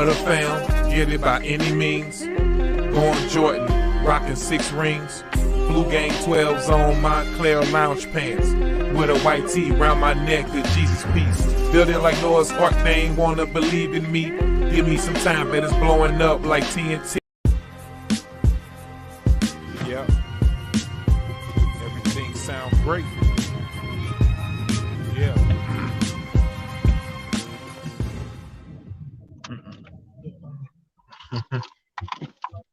of the fam, get it by any means. Going Jordan, rocking 6 rings. Blue Game 12s on Montclair lounge pants. With a white tee round my neck, the Jesus peace. Building like Noah's Ark, they ain't wanna believe in me. Give me some time, but it's blowing up like TNT. Yeah, everything sounds great. Yeah.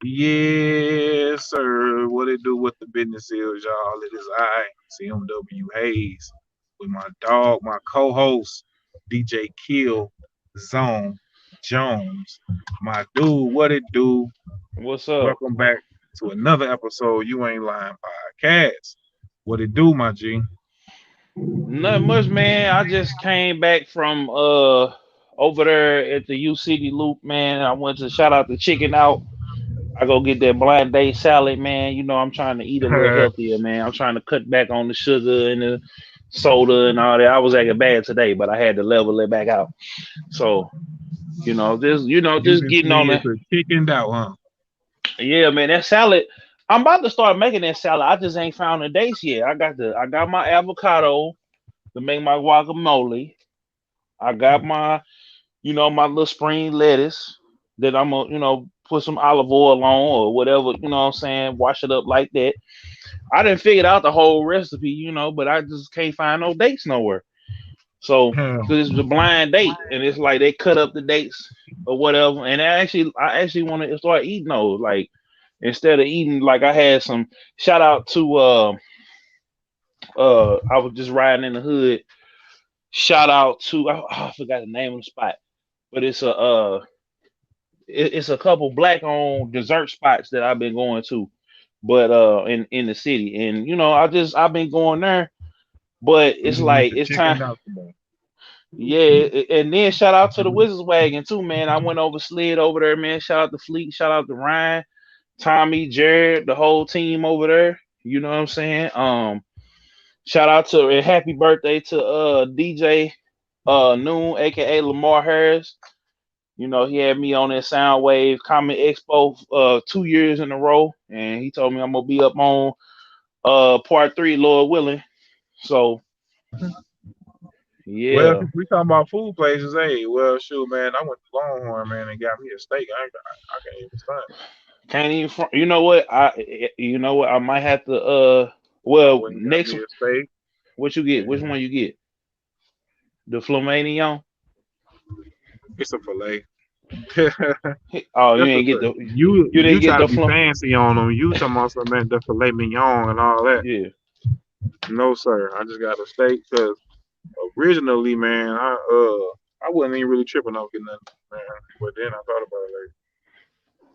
Yes, sir. What it do with the business is, y'all? It is I, CMW Hayes, with my dog, my co-host, DJ Kill Zone Jones. My dude, what it do? What's up? Welcome back to another episode You Ain't Lying Podcast. What it do, my G? Not much, man. I just came back from over there at the U City Loop, man. I went to shout out the Chicken Out. I go get that blind date salad, man. You know, I'm trying to eat a little healthier, man. I'm trying to cut back on the sugar and the soda and all that. I was acting bad today, but I had to level it back out. So, just getting on it. Chickened out, huh? Yeah, man, that salad. I'm about to start making that salad. I just ain't found the dates yet. I got my avocado to make my guacamole. I got my my little spring lettuce that I'm gonna, put some olive oil on or whatever, you know what I'm saying, wash it up like that. I didn't figure out the whole recipe, but I just can't find no dates nowhere. So, because it's a blind date, and it's like they cut up the dates or whatever. And I actually want to start eating those. Like, instead of eating, like I had some shout out to I was just riding in the hood. Shout out to I forgot the name of the spot, but it's a couple black owned dessert spots that I've been going to, but in the city, and I've been going there, but it's like it's time. Yeah, and then shout out to the Wizards Wagon too, man. I went over slid over there, man. Shout out to Fleet, shout out to Ryan, Tommy, Jared, the whole team over there. You know what I'm saying? Shout out to and happy birthday to DJ Noon, aka Lamar Harris. He had me on that Soundwave Comic Expo 2 years in a row, and he told me I'm gonna be up on part 3, Lord willing. So yeah. Well, if we talking about food places, hey, well, shoot, man, I went to Longhorn, man, and got me a steak. I can't even stand. Can't even. You know what? I might have to. Well, next. Steak. What you get? Which one you get? The filet mignon. It's a fillet. Oh, you didn't get the you didn't get the fancy on them. You talking about something the filet mignon and all that? Yeah. No, sir. I just got a steak because originally, man, I wasn't even really tripping off getting nothing, man. But then I thought about it, like,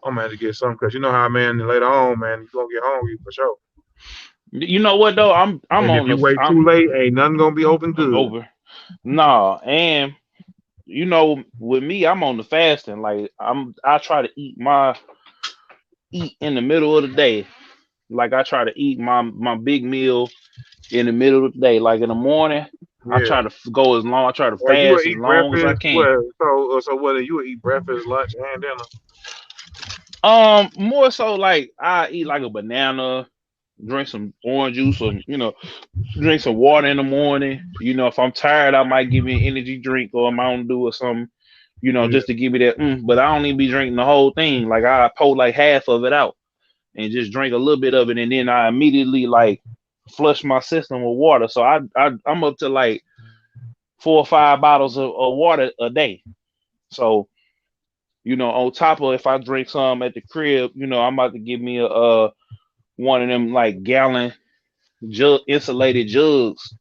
I'm gonna have to get something because you know how, man, later on, man, you gonna get hungry for sure. You know what though? I'm and on. If you wait too late, ain't nothing gonna be open good. Over. Nah, and with me, I'm on the fasting. Like I try to eat in the middle of the day. Like I try to eat my big meal in the middle of the day. Like in the morning, I try to go as long. I try to fast as long as I can. So whether you eat breakfast, lunch, and dinner. More so like I eat like a banana, drink some orange juice, or drink some water in the morning. If I'm tired, I might give me an energy drink or a Mountain Dew or something. Just to give me that. But I don't even be drinking the whole thing. Like I pour like half of it out and just drink a little bit of it, and then I immediately like flush my system with water. So I'm up to like 4 or 5 bottles of water a day. So on top of if I drink some at the crib, I'm about to give me a one of them like gallon insulated jugs,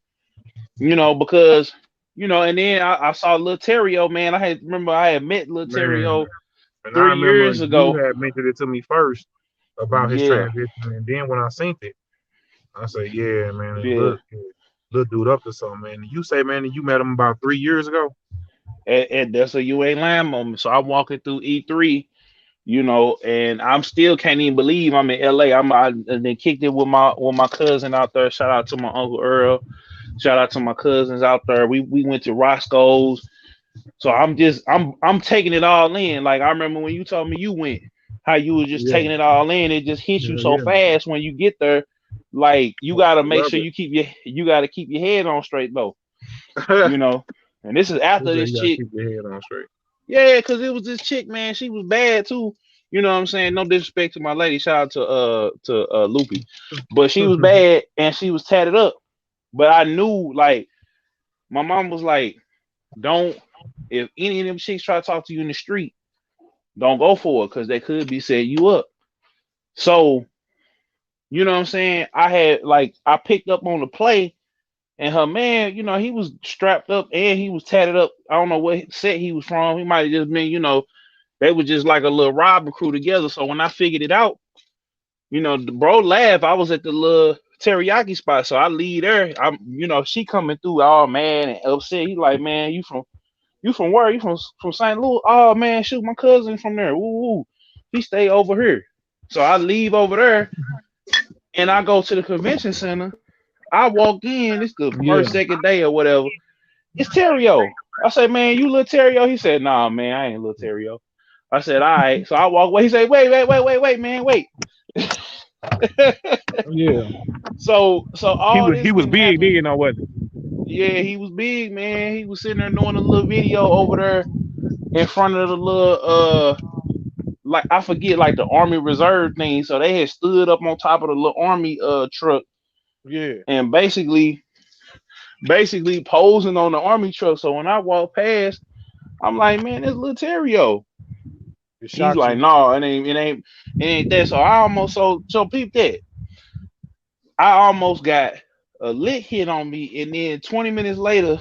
because and then I saw Lil Terrio, man. I had met Lil Terrio 3 years ago. You had mentioned it to me first about his transition, and then when I seen it, I said, yeah, man, look dude up to something, man. You say, man, you met him about 3 years ago. And that's a You Ain't Lying moment. So I'm walking through E3, and I'm still can't even believe I'm in LA. I then kicked it with my cousin out there. Shout out to my Uncle Earl. Shout out to my cousins out there. We went to Roscoe's. So I'm taking it all in. Like I remember when you told me you went, how you was just Yeah, taking it all in. It just hits you yeah, so yeah. fast when you get there. Like you gotta make Love sure you gotta keep your head on straight though. it. You know. And this is after this You gotta chick. keep your head on straight. Yeah, because it was this chick, man. She was bad too. You know what I'm saying? No disrespect to my lady. Shout out to Loopy. But she was bad and she was tatted up. But I knew like my mom was like, don't if any of them chicks try to talk to you in the street, don't go for it because they could be setting you up. So, you know what I'm saying? I picked up on the play and her man, he was strapped up and he was tatted up. I don't know what set he was from. He might have just been, they were just like a little robbing crew together. So when I figured it out, the bro laughed. I was at the little teriyaki spot. So I leave there. She coming through all mad and upset. He like, man, you from where? You from St. Louis? Oh man, shoot, my cousin from there. Ooh, he stay over here. So I leave over there and I go to the convention center. I walk in. It's the Yeah. first, second day or whatever. It's Terrio. I say, man, you little Terrio? He said, nah, man, I ain't little Terrio. I said, all right. So I walk away. He said, wait, man, wait. Yeah. so He all was this he was didn't big happen. then, or what? Yeah, he was big, man. He was sitting there doing a little video over there in front of the little like I forget like the Army Reserve thing. So they had stood up on top of the little army truck Yeah. and basically posing on the army truck. So when I walk past, I'm like, man, this little Terrio. It He's shocked like, you. no, it ain't that. So I almost so peep that. I almost got a lick hit on me, and then 20 minutes later,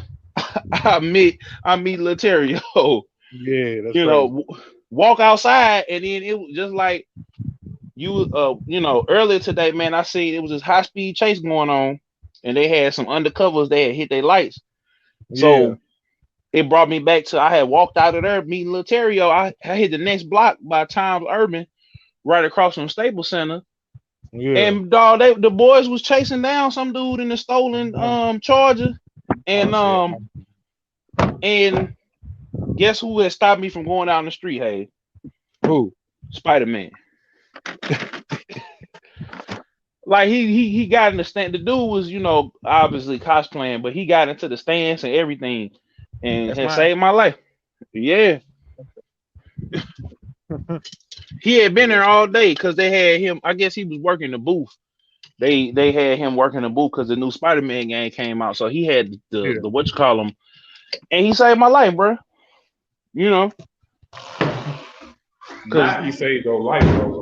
I meet little Terrio. Yeah, that's You crazy. know, walk outside, and then it was just like earlier today, man. I seen it was this high speed chase going on, and they had some undercovers. They had hit their lights, Yeah. so it brought me back to I had walked out of there meeting little Terrio. I hit the next block by Times Urban, right across from Staples Center. Yeah. And dog, the boys was chasing down some dude in the stolen Oh, Charger, oh and shit. and guess who had stopped me from going down the street? Hey, Who? Spider-Man. Like he got in the stand. The dude was obviously cosplaying, but he got into the stance and everything, and That's had mine. saved my life. Yeah, he had been Yeah. there all day because they had him. I guess he was working the booth. They had him working the booth because the new Spider-Man game came out, so he had the Yeah. the what you call him, and he saved my life, bro. You know, because Now he saved your life, bro.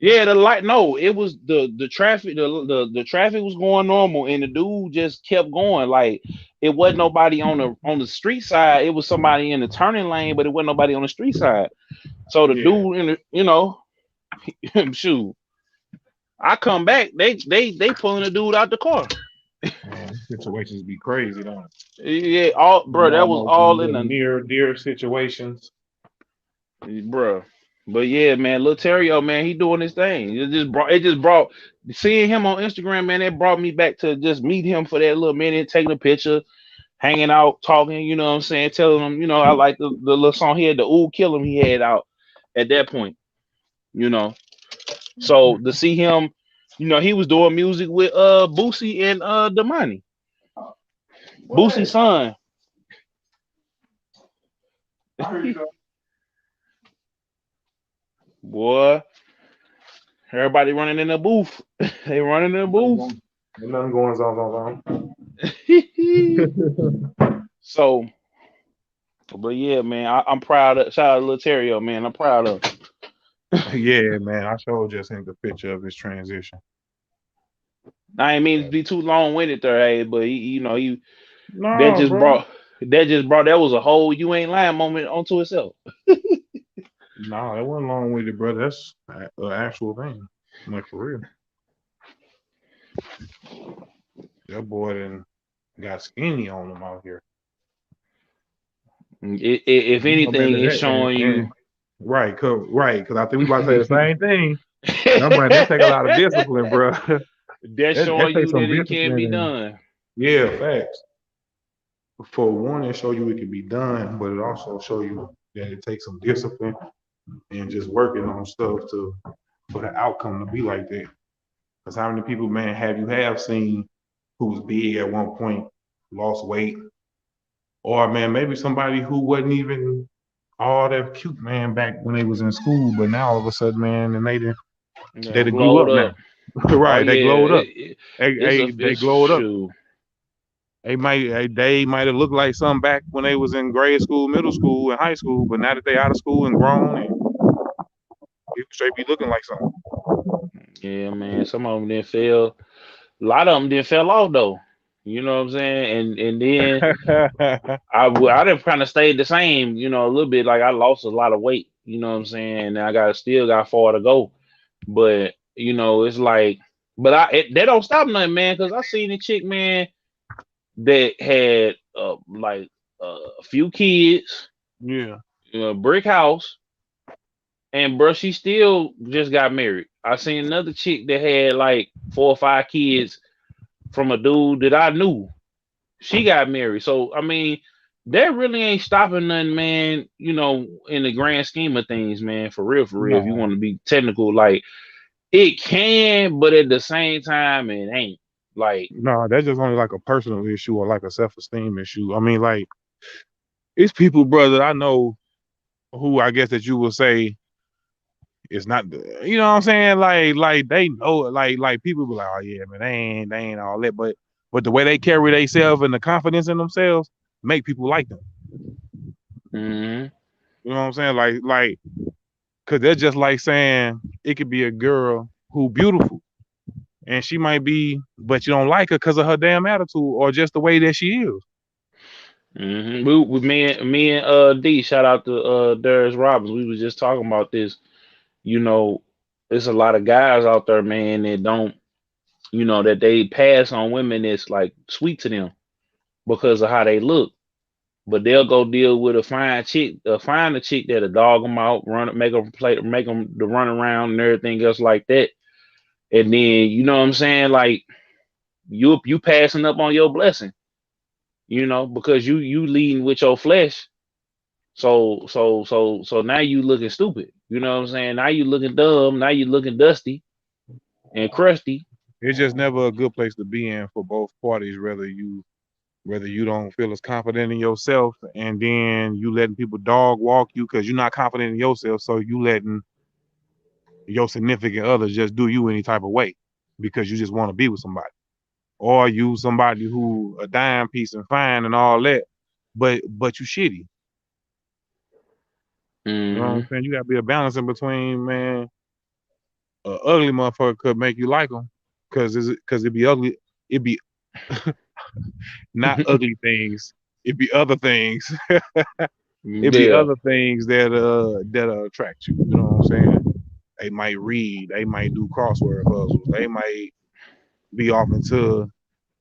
yeah, the light. No, it was the traffic. The traffic was going normal, and the dude just kept going. Like it wasn't nobody on the street side. It was somebody in the turning lane, but it wasn't nobody on the street side. So the Yeah. dude in shoot. I come back. They pulling the dude out the car. Man, situations be crazy, don't Yeah, all it? bro. You That was almost in all in the the near dear situations. bro. But yeah, man, Lil Terrio, man, he doing his thing. It just brought seeing him on Instagram, man. It brought me back to just meet him for that little minute, taking a picture, hanging out, talking. You know what I'm saying? Telling him, I like the little song he had, the "Ooh Kill Him" he had out at that point. You know, so to see him, he was doing music with Boosie and Damani, Boosie's What? son. I heard you. Boy, everybody running in the booth. They running in the booth. Ain't nothing going on. So, but yeah, man, I'm proud of shout out to Lil Terrio, man. I'm proud of him. Yeah, man. I sure just sent the picture of his transition. I ain't mean to be too long winded there, hey, but he that No, just bro. brought that was a whole you ain't lying moment onto itself. No, that wasn't long with it, bro. That's an actual thing. Like for real. That boy done got skinny on him out here. If You know better anything, than it's that. showing you. Right, because I think we about to say the same thing. I'm like, that take a lot of discipline, bro. That's That showing takes you some that it can discipline be and done. yeah, facts. for one, it show you it can be done, but it also show you that it takes some discipline and just working on stuff to for the outcome to be like that. Because how many people, man, have seen who was big at one point, lost weight, or man, maybe somebody who wasn't even all that cute, man, back when they was in school, but now all of a sudden, man, and Yeah, they grew glowed up now. up. Oh Right, they yeah, glowed up. They it's glowed up. true. They might have looked like some back when they was in grade school, middle school, and high school, but now that they out of school and grown, and people straight be looking like something. Yeah, man. Some of them didn't fell. A lot of them didn't fell off though. You know what I'm saying? And then I done kind of stayed the same. You know, a little bit. Like I lost a lot of weight. You know what I'm saying? And I still got far to go. But you know, it's like, but they don't stop nothing, man. Because I seen a chick, man, that had like a few kids, Yeah. brick house, and bro, she still just got married. I seen another chick that had like 4 or 5 kids from a dude that I knew. She got married. So I mean, that really ain't stopping nothing, man. You know, in the grand scheme of things, man, for real, for real. If you No, want to be technical, like it can, but at the same time, it ain't. Like, no, that's just only like a personal issue or like a self-esteem issue. I mean, like it's people, brother, I know who I guess that you will say it's not you know what I'm saying? Like they know like people be like, oh yeah, man, they ain't all that. But the way they carry themselves and the confidence in themselves make people like them. mm-hmm. You know what I'm saying? Like cause they're just like saying it could be a girl who beautiful and she might be, but you don't like her because of her damn attitude or just the way that she is. Mm-hmm. Me and D, shout out to Darius Robbins. We was just talking about this. You know, there's a lot of guys out there, man, that don't, that they pass on women that's like sweet to them because of how they look. But they'll go deal with a fine chick, find a chick that'll dog them out, make them play, make them to run around and everything else like that. And then, you know what I'm saying? Like you passing up on your blessing, because you leading with your flesh. So now you looking stupid. You know what I'm saying? Now you looking dumb. Now you looking dusty and crusty. It's just never a good place to be in for both parties, whether you don't feel as confident in yourself and then you letting people dog walk you because you're not confident in yourself, so you letting your significant other just do you any type of way because you just want to be with somebody. Or you somebody who a dime piece and fine and all that, but you shitty. You know what I'm Hmm. saying? You gotta be a balance in between, man. A ugly motherfucker could make you like them, cause it'd be ugly. It'd be not ugly things. It'd be other things. It'd be Yeah. other things that attract you. You know what I'm saying? They might read. They might do crossword puzzles. They might be off into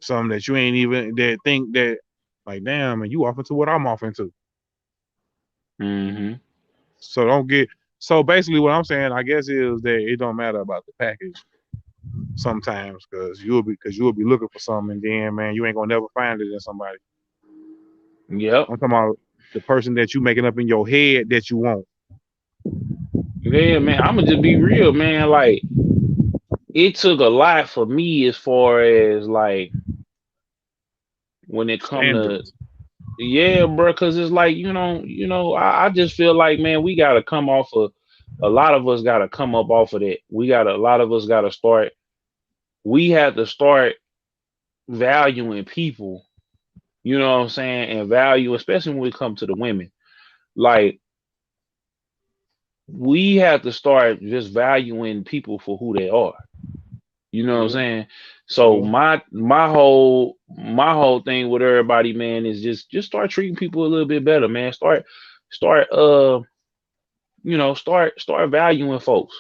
something that you ain't even that think that like damn, and you off into what I'm off into. Hmm. So don't get so basically what I'm saying, I guess, is that it don't matter about the package sometimes because you'll be looking for something and then man, you ain't gonna never find it in somebody. Yep. I'm talking about the person that you making up in your head that you want. Yeah, man. I'ma just be real, man. Like it took a lot for me as far as like when it come to, Standards. yeah, bro. Because it's like I just feel like, man, we gotta come off of, a lot of us gotta come up off of that. A lot of us gotta start. We have to start valuing people. You know what I'm saying? And value, especially when we come to the women. Like we have to start just valuing people for who they are. You know what I'm Yeah, saying? So yeah, my whole thing with everybody, man, is just start treating people a little bit better, man. Start valuing folks.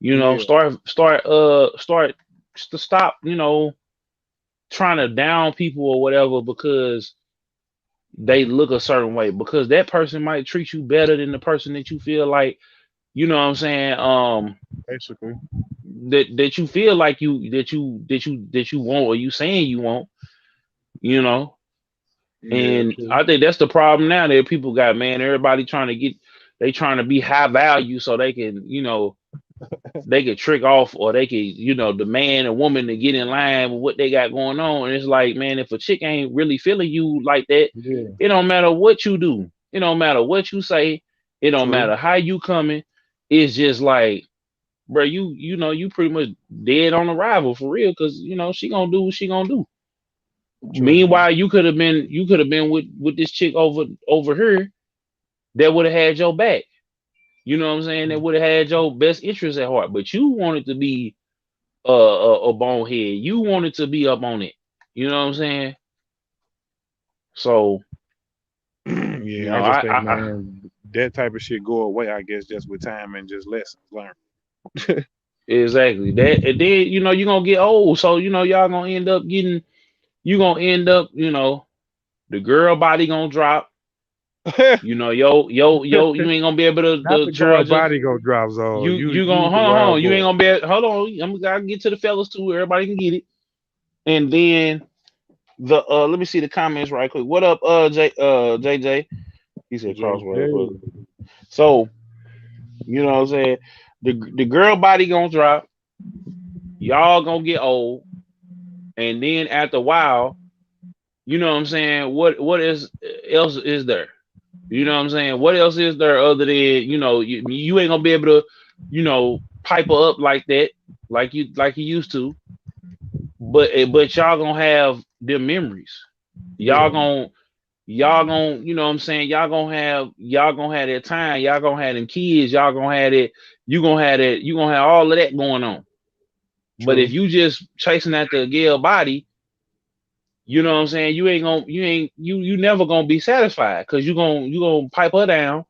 yeah. Start to stop, trying to down people or whatever because they look a certain way, because that person might treat you better than the person that you feel like, you know what I'm saying, Basically, that you feel like you want, or you saying you want, you know. Yeah, And true. I think that's the problem now that people got, man. Everybody trying to be high value so they can, they can trick off, or they can, the man and woman to get in line with what they got going on. And it's like, man, if a chick ain't really feeling you like that, Yeah, it don't matter what you do. It don't matter what you say. It don't true. matter how you coming. It's just like, bro, you pretty much dead on arrival for real, because she gonna do what she gonna do. True. Meanwhile, you could have been with this chick over here that would have had your back. You know what I'm saying? That would have had your best interest at heart. But you wanted to be a bonehead. You wanted to be up on it. You know what I'm saying? So Yeah, I just think, man, that type of shit go away, I guess, just with time and just lessons learned. exactly that. And then you're gonna get old. So y'all gonna end up getting. You gonna end up. The girl body gonna drop. You ain't gonna be able Not to the girl judge us. body go drop, so You you gonna the hold wild on. You ain't boy. gonna be. Hold on. I'm gotta get to the fellas too. Everybody can get it. And then let me see the comments right quick. What up, JJ? He said crossword. JJ. So what I'm saying. The girl body gonna drop. Y'all gonna get old, and then after a while, what I'm saying. What else is there? You know what I'm saying? What else is there other than you ain't gonna be able to pipe her up like that, like you used to. But y'all gonna have them memories. Y'all Yeah, gonna what I'm saying, y'all gonna have that time, y'all gonna have them kids, y'all gonna have it, you gonna have all of that going on. But if true. you just chasing after a girl body, you know what I'm saying, you never gonna be satisfied, because you gonna pipe her down.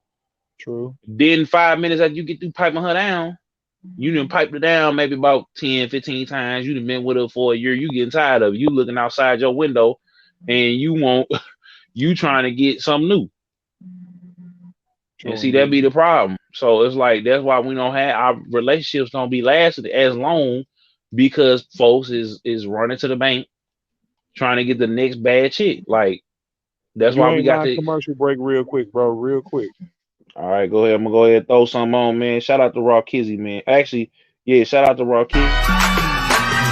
True. Then 5 minutes after you get through piping her down, you done piped her down maybe about 10, 15 times. You done been with her for a year. You getting tired of it. You looking outside your window and you trying to get something new. And True see, that be indeed. the problem. So it's like, that's why we don't have our relationships don't be lasting as long, because folks is running to the bank trying to get the next bad chick. Like, that's You why we ain't got mind to. commercial break real quick, bro. Real quick. All right, go ahead. I'm gonna go ahead and throw something on, man. Shout out to Raw Kizzy, man. Actually, yeah, shout out to Raw Kizzy.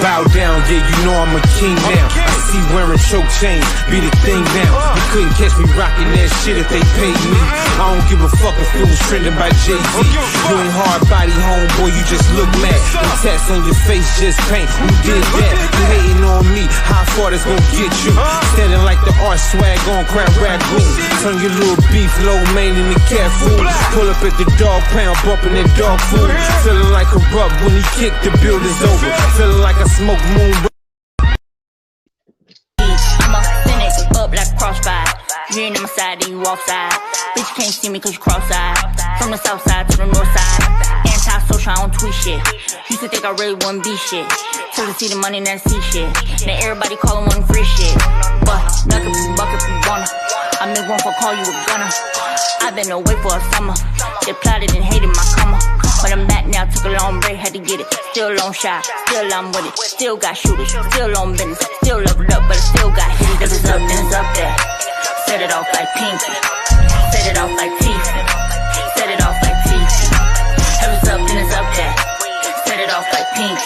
Bow down, yeah, you know I'm a king now. I see wearing choke chains, be the thing now. You couldn't catch me rocking that shit if they paid me. I don't give a fuck if it was trending by Jay-Z. You ain't hard body, homeboy, you just look mad. The tats on your face just paint. Who did that? You hating on me, how far that's gonna get you? Standing like the art swag on crap raccoon. Turn your little beef low main in the cat food. Pull up at the dog pound, bumping that dog food. Feeling like a rub when he kicked, the build is over. Feeling like a smoke moon. I'ma finish up like crossfire. You ain't on my side, then you offside. Bitch, you can't see me cause you cross-eyed. From the south side to the north side. Anti-social, I don't tweet shit. Used to think I really wouldn't be shit. Till to see the money, then see shit. Now everybody calling one free shit. But nothing buck if you wanna. I make one for call you a gunner. I've been away for a summer. They plotted and hated my comma. But I'm back now, took a long break, had to get it. Still on shot, still I'm with it. Still got shooters, still on business. Still leveled up, but I still got hitters. If it's up, then it's up there. Set it off like pink. Set it off like teeth. Set it off like teeth. If it's up, then it's up there. Set it off like pink.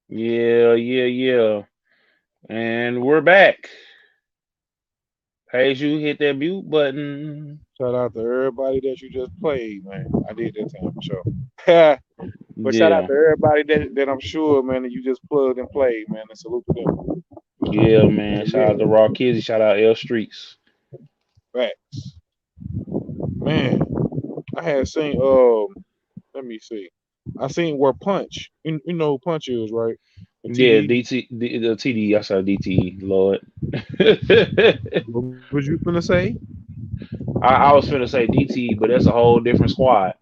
Yeah. And we're back. Page, you hit that mute button. Shout out to everybody that you just played, man. I did that time for sure. But shout out Yeah. to everybody that I'm sure, man, that you just plugged and played, man. And salute to them. Yeah, man. Shout Yeah, out to Raw Kizzy. Shout out L Streets. facts. Man, I had seen let me see. I seen where Punch. You know who Punch is, right? The Yeah, TD. the TD. I saw DTE. Lord. What was you finna say? I was finna say DTE, but that's a whole different squad.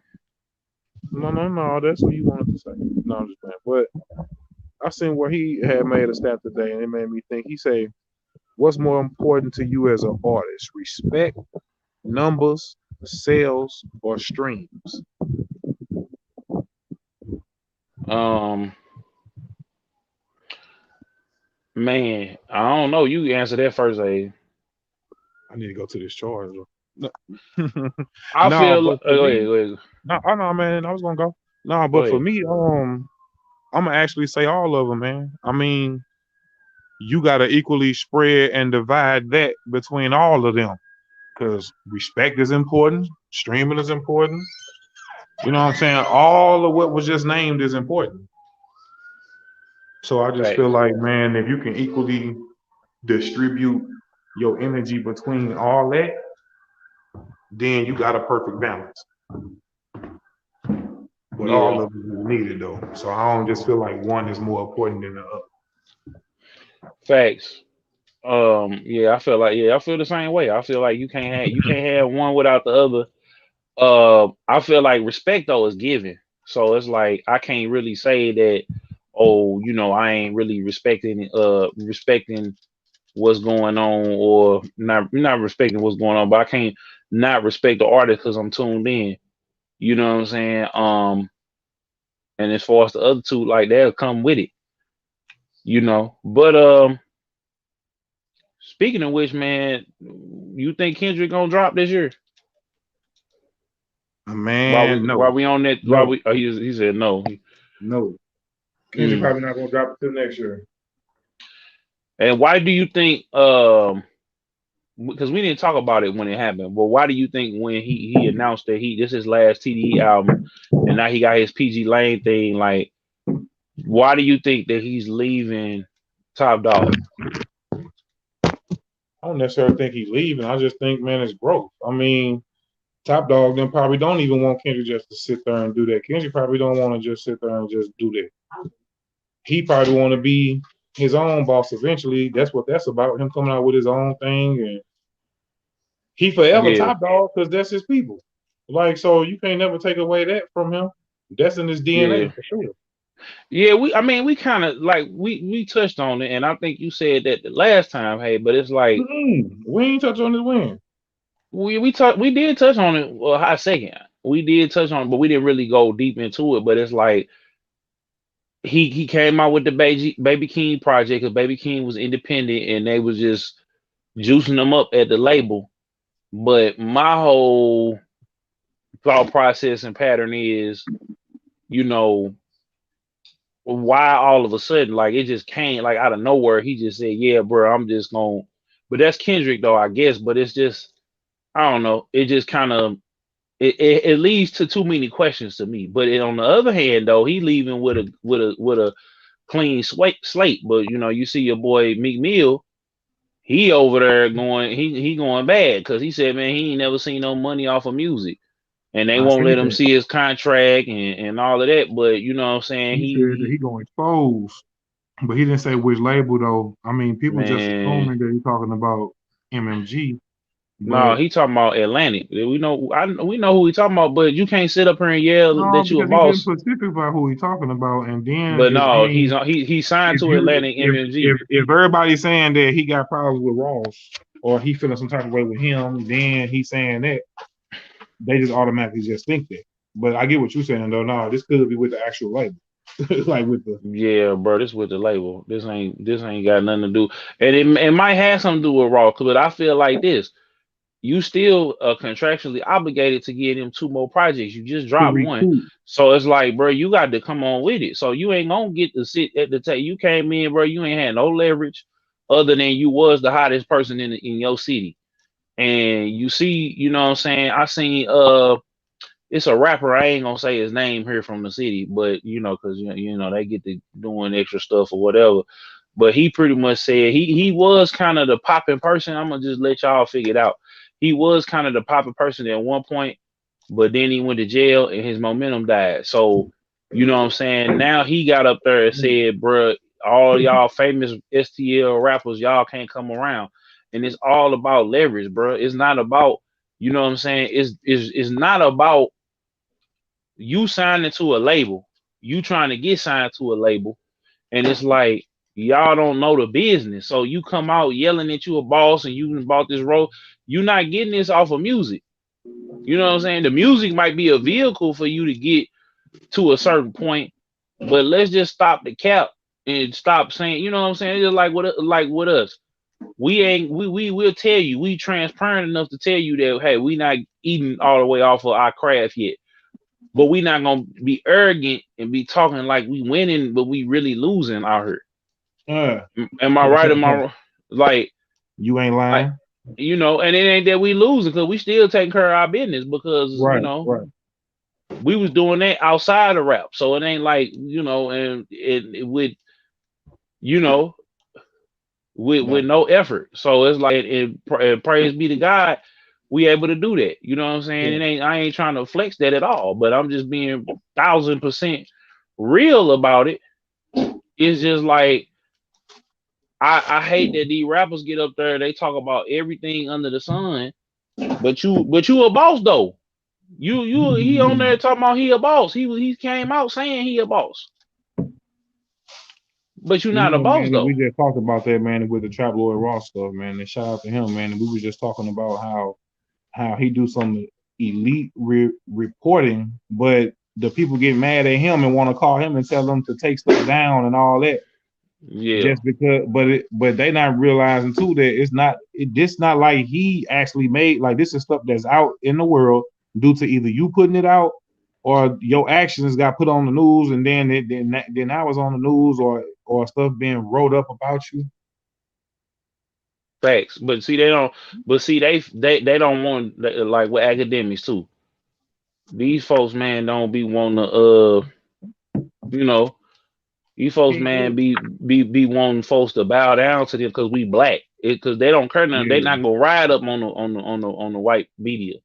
No. That's what you wanted to say. No, I'm just playing. But I seen where he had made a stat today, and it made me think. He said, "What's more important to you as an artist? Respect, numbers, sales, or streams?" Um, Man, I don't know. You answer that first, A. I need to go to this charger. No, I no, feel. but for Go me, ahead, go ahead, no, I know, man. I was gonna go. No, go but for ahead. me, I'm gonna actually say all of them, man. I mean, you gotta equally spread and divide that between all of them, because respect is important, streaming is important. You know what I'm saying? All of what was just named is important. So I just feel Facts. like, man, if you can equally distribute your energy between all that, then you got a perfect balance. But all Yeah, of it is needed though. So I don't just feel like one is more important than the other. facts. Yeah, I feel like I feel the same way. I feel like you can't have one without the other. I feel like respect though is given. So it's like I can't really say that, oh, I ain't really respecting what's going on, or not respecting what's going on, but I can't not respect the artist because I'm tuned in. You know what I'm saying? And as far as the other two, like they'll come with it. But speaking of which, man, you think Kendrick gonna drop this year? While we Man, while no. we on that, while No. we he said no. No. Kendrick Mm. probably not gonna drop it till next year. And why do you think? Because we didn't talk about it when it happened, but why do you think when he announced that this is his last TDE album, and now he got his PG Lane thing, like, why do you think that he's leaving Top Dog? I don't necessarily think he's leaving. I just think, man, it's growth. I mean, Top Dog then probably don't even want Kendrick just to sit there and do that. Kendrick probably don't want to just sit there and just do that. He probably want to be his own boss eventually. That's what that's about. Him coming out with his own thing, and he forever Yeah, Top Dog because that's his people. Like, so you can't never take away that from him. That's in his yeah, DNA for sure. yeah. We kind of like we touched on it, and I think you said that the last time, hey, but it's like We ain't touch on his win. we did touch on it a hot second. We did touch on it, but we didn't really go deep into it. But it's like he came out with the Baby King project because Baby King was independent and they was just juicing them up at the label. But my whole thought process and pattern is, you know, why all of a sudden, like it just came like out of nowhere. He just said, "Yeah, bro, I'm just gonna." But that's Kendrick though, I guess. But it's just, I don't know. It just kind of it leads to too many questions to me. But on the other hand, though, he leaving with a clean slate. But you see your boy Meek Mill, he over there going he going bad because he said, man, he ain't never seen no money off of music, and they I won't said let him that. see his contract and all of that. But you know what I'm saying, He said that he gonna expose, but he didn't say which label though. I mean, people just man, assuming that he's talking about MMG, no, but he talking about Atlantic. We know who he talking about, but you can't sit up here and yell no, that you a because he been boss. specific about who he's talking about, and then But if I no, mean, he signed if to you Atlantic MMG. if everybody's saying that he got problems with Ross or he feeling some type of way with him, then he's saying that they just automatically just think that. But I get what you're saying though. No, this could be with the actual label, like with the. Yeah, bro, this with the label. This ain't got nothing to do, and it might have something to do with Raw. But I feel like this. You still contractually obligated to get him two more projects. You just To dropped one. recoup. So it's like, bro, you got to come on with it. So you ain't gonna get to sit at the table. You came in, bro, you ain't had no leverage other than you was the hottest person in your city. And you see, you know what I'm saying? I seen it's a rapper, I ain't gonna say his name here from the city, but because they get to doing extra stuff or whatever. But he pretty much said he was kind of the popping person. I'm gonna just let y'all figure it out. He was kind of the popping person at one point, but then he went to jail and his momentum died. So you know what I'm saying? Now he got up there and said, bruh, all y'all famous STL rappers, y'all can't come around. And it's all about leverage, bruh. It's not about, you know what I'm saying? It's not about you signing to a label, you trying to get signed to a label, and it's like y'all don't know the business. So you come out yelling that you a boss and you bought this role. You're not getting this off of music. You know what I'm saying? The music might be a vehicle for you to get to a certain point, but let's just stop the cap and stop saying, you know what I'm saying? It's just like with us. we will tell you, we transparent enough to tell you that, hey, we not eating all the way off of our craft yet. But we not gonna be arrogant and be talking like we winning, but we really losing out here. Am I right? Am I like you ain't lying? Like, you know, and it ain't that we losing because we still taking care of our business because right, you know right. we was doing that outside of rap, so it ain't like, you know, and it with, you know, with no effort. So it's like, and praise be to God, we able to do that. You know what I'm saying? Yeah. I ain't trying to flex that at all, but I'm just being 1000% real about it. It's just like, I hate that these rappers get up there, they talk about everything under the sun, but you a boss though. He on there talking about he a boss. He came out saying he a boss. But you're You not a know, boss man, though. we just talked about that, man, with the Trap Lord Ross stuff, man. And shout out to him, man. And we were just talking about how he do some elite reporting, but the people get mad at him and want to call him and tell them to take stuff down and all that. Yeah. Just because, but they not realizing too that this not like he actually made, like, this is stuff that's out in the world due to either you putting it out or your actions got put on the news, and then I was on the news, or stuff being wrote up about you. Facts, but see, they don't. But see, they don't want, like with academics too. These folks, man, don't be wanting to, you know, these folks, man, be wanting folks to bow down to them because we black. Because they don't care nothing. Yeah. They not gonna ride up on the white media.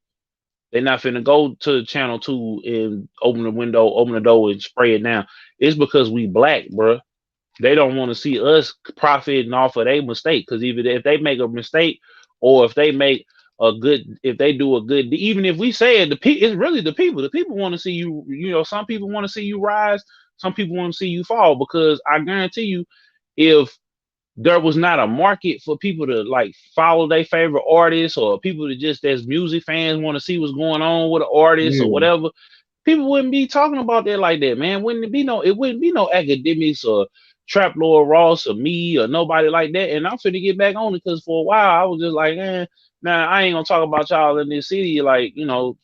They're not finna go to channel 2 and open the window, open the door, and spray it down. It's because we black, bro. They don't want to see us profiting off of their mistake. Because even if they make a mistake, or if they make if they do a good, even if we say it, it's really the people. The people want to see you. You know, some people want to see you rise. Some people want to see you fall. Because I guarantee you, if there was not a market for people to like follow their favorite artists, or people that just as music fans want to see what's going on with an artist or whatever, people wouldn't be talking about that like that, man. It wouldn't be no academics or Trap Lord Ross or me or nobody like that. And I'm finna get back on it because for a while I was just like, nah, I ain't gonna talk about y'all in this city. Like, you know,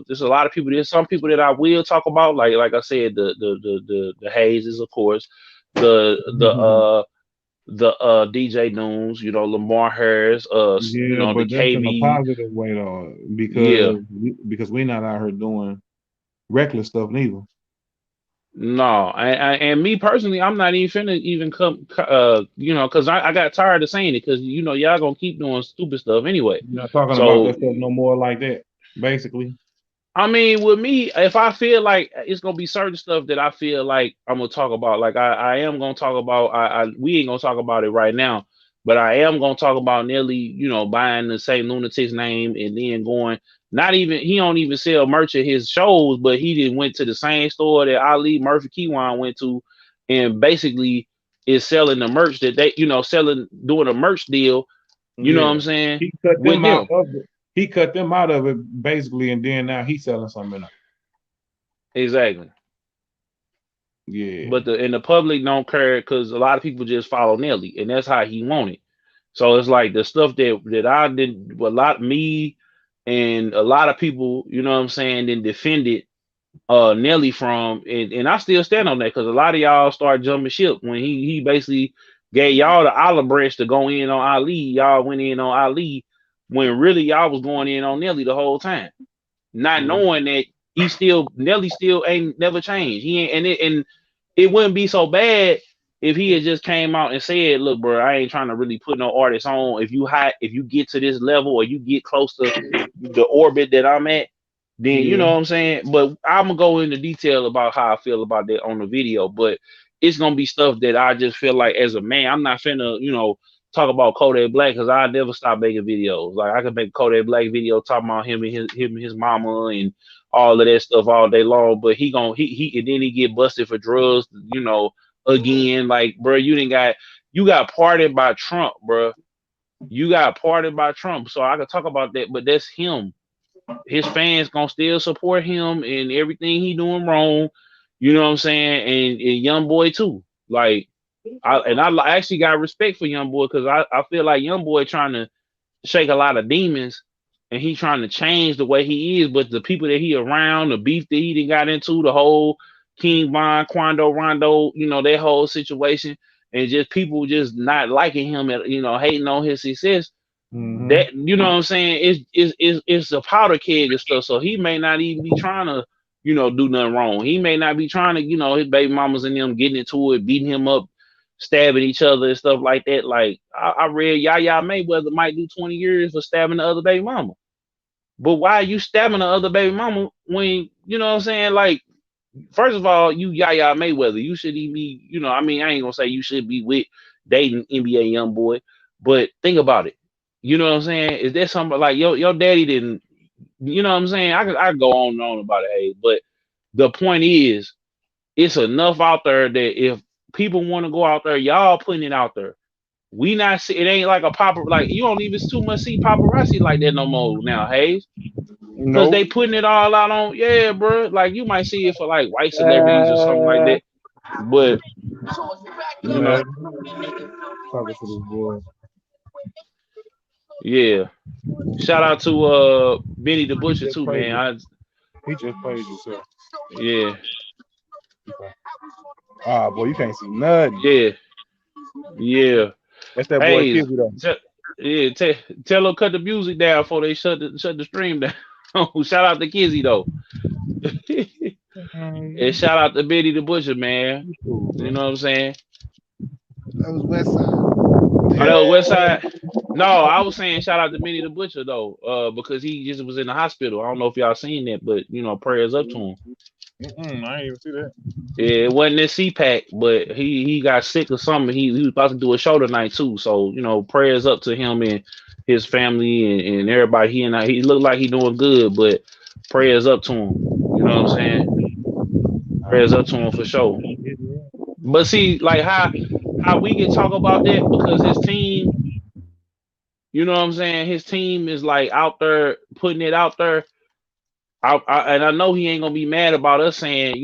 there's a lot of people. There's some people that I will talk about. Like I said, the Hazes, of course, the DJ Noons, you know, Lamar Harris, you know, but the that's in a KB. positive way though, because we're not out here doing reckless stuff neither. No, and me personally, I'm not even finna even come, you know, because I got tired of saying it, because, you know, y'all gonna keep doing stupid stuff anyway. You're not talking about that stuff no more like that, basically. I mean, with me, if I feel like it's gonna be certain stuff that I feel like I'm gonna talk about, like I am gonna talk about, we ain't gonna talk about it right now, but I am gonna talk about Nelly, you know, buying the St. Lunatic's name and then going, not even, he don't even sell merch at his shows, but he did went to the same store that Ali Murphy Keywan went to, and basically is selling the merch that they, you know, doing a merch deal. You know what I'm saying? He cut them out of it. He cut them out of it basically, and then now he's selling something else. Exactly. Yeah. But the public don't care because a lot of people just follow Nelly, and that's how he want it. So it's like the stuff that I did, me and a lot of people, you know what I'm saying, then defended Nelly from, and I still stand on that, because a lot of y'all start jumping ship when he basically gave y'all the olive branch to go in on Ali. Y'all went in on Ali when really y'all was going in on Nelly the whole time, not knowing that Nelly still ain't never changed. He ain't, and it wouldn't be so bad if he had just came out and said, look, bro, I ain't trying to really put no artists on. If you get to this level, or you get close to the orbit that I'm at, then you know what I'm saying. But I'm gonna go into detail about how I feel about that on the video. But it's gonna be stuff that I just feel like, as a man, I'm not finna, you know, talk about Kodak Black, because I never stop making videos. Like, I could make a Kodak Black video talking about him and his mama and all of that stuff all day long. But he and then he get busted for drugs, you know, again. Like, bro, you got pardoned by Trump, bro. You got pardoned by Trump. So I could talk about that, but that's him. His fans gonna still support him and everything he doing wrong. You know what I'm saying? And Young Boy too. Like, I actually got respect for Young Boy because I feel like Young Boy trying to shake a lot of demons and he trying to change the way he is, but the people that he around, the beef that he done got into, the whole King Von, Quando, Rondo, that whole situation, and just people just not liking him and hating on his success. That what I'm saying, it's a powder keg and stuff. So he may not even be trying to, do nothing wrong. He may not be trying to, his baby mamas and them getting into it, beating him up, stabbing each other and stuff like that. Like I read Yaya Mayweather might do 20 years for stabbing the other baby mama. But why are you stabbing the other baby mama when, what I'm saying? Like, first of all, you Yaya Mayweather, you should be, I ain't gonna say you should be with dating NBA Young Boy, but think about it. You know what I'm saying? Is there something like your daddy didn't, what I'm saying? I could go on and on about it, hey, but the point is, it's enough out there that if people want to go out there, y'all putting it out there. We not see it ain't like a like you don't even too much see paparazzi like that no more now, Hayes. Because they putting it all out on, yeah, bro. Like you might see it for like white celebrities or something like that. But talking to this boy. Yeah. Shout out to Benny the Butcher too, man. He just played yourself. Yeah. Ah, boy, you can't see nothing. Yeah. Yeah. That's that boy Kizzy though. Tell him cut the music down before they shut the stream down. Shout out to Kizzy though. And shout out to Benny the Butcher, man. You know what I'm saying? That was West Side. Oh, that was West Side. No, I was saying shout out to Benny the Butcher though, because he just was in the hospital. I don't know if y'all seen that, but prayers up to him. I didn't even see that. Yeah, it wasn't this CPAC, but he got sick or something. He was about to do a show tonight too. So prayers up to him and his family and everybody. He looked like he doing good, but prayers up to him. You know what I'm saying? Prayers up to him for sure. But see, like how we can talk about that because his team, you know what I'm saying? His team is like out there putting it out there. And I know he ain't gonna be mad about us saying, I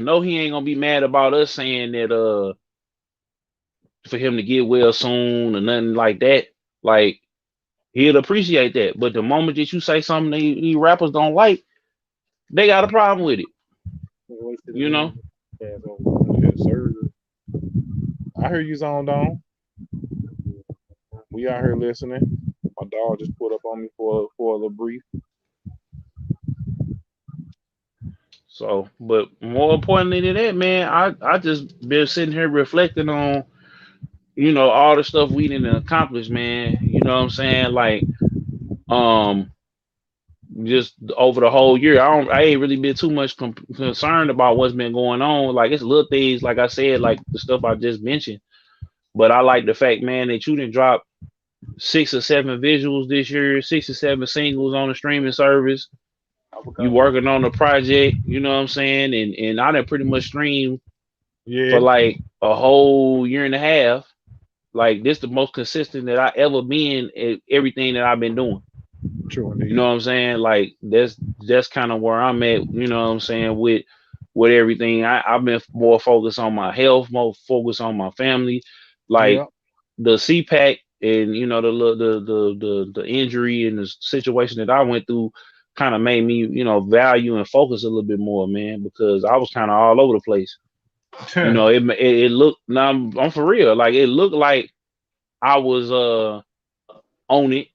know he ain't gonna be mad about us saying that for him to get well soon or nothing like that. Like he'll appreciate that. But the moment that you say something these rappers don't like, they got a problem with it. I hear you zoned on. We out here listening. My dog just pulled up on me for a little brief. So, but more importantly than that, man, I just been sitting here reflecting on, all the stuff we didn't accomplish, man. You know what I'm saying? Like, just over the whole year, I ain't really been too much concerned about what's been going on. Like it's little things, like I said, like the stuff I just mentioned. But I like the fact, man, that you didn't drop 6 or 7 visuals this year, 6 or 7 singles on the streaming service. You working on the project, you know what I'm saying? And I done pretty much streamed for like a whole year and a half. Like this the most consistent that I ever been at everything that I've been doing. True indeed. You know what I'm saying? Like that's kind of where I'm at, you know what I'm saying, with everything. I've been more focused on my health, more focused on my family. Like the CPAC and the injury and the situation that I went through kind of made me, value and focus a little bit more, man, because I was kind of all over the place. It looked, now I'm for real, like it looked like I was on it,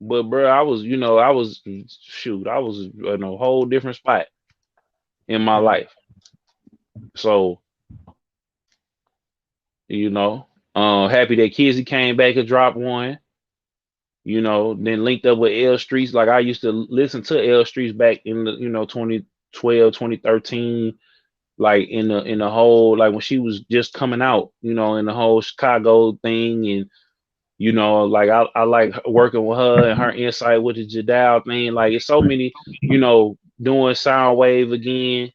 but bro, I was in a whole different spot in my life. So happy that Kizzy came back and dropped one. Then linked up with L Streets. Like I used to listen to L Streets back in the 2012, 2013, like in the whole, like when she was just coming out, in the whole Chicago thing. And like I like working with her and her insight with the Jadal thing. Like it's so many, doing Soundwave again,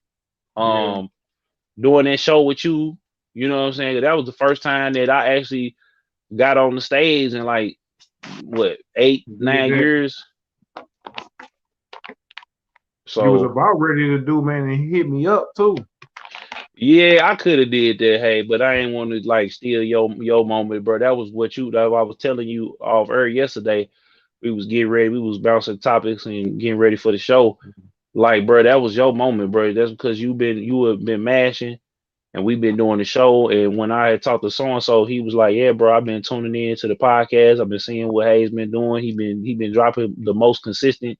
doing that show with you. You know what I'm saying? That was the first time that I actually got on the stage in like what 8-9 years. So he was about ready to do, man, and he hit me up too. Yeah, I could have did that, hey, but I ain't want to like steal your moment, bro. That was what you that I was telling you off air yesterday. We was getting ready, we was bouncing topics and getting ready for the show. Like, bro, that was your moment, bro. That's because you have been mashing and we've been doing the show. And when I had talked to so and so, he was like, "Yeah, bro, I've been tuning in to the podcast. I've been seeing what Hayes been doing. He been dropping the most consistent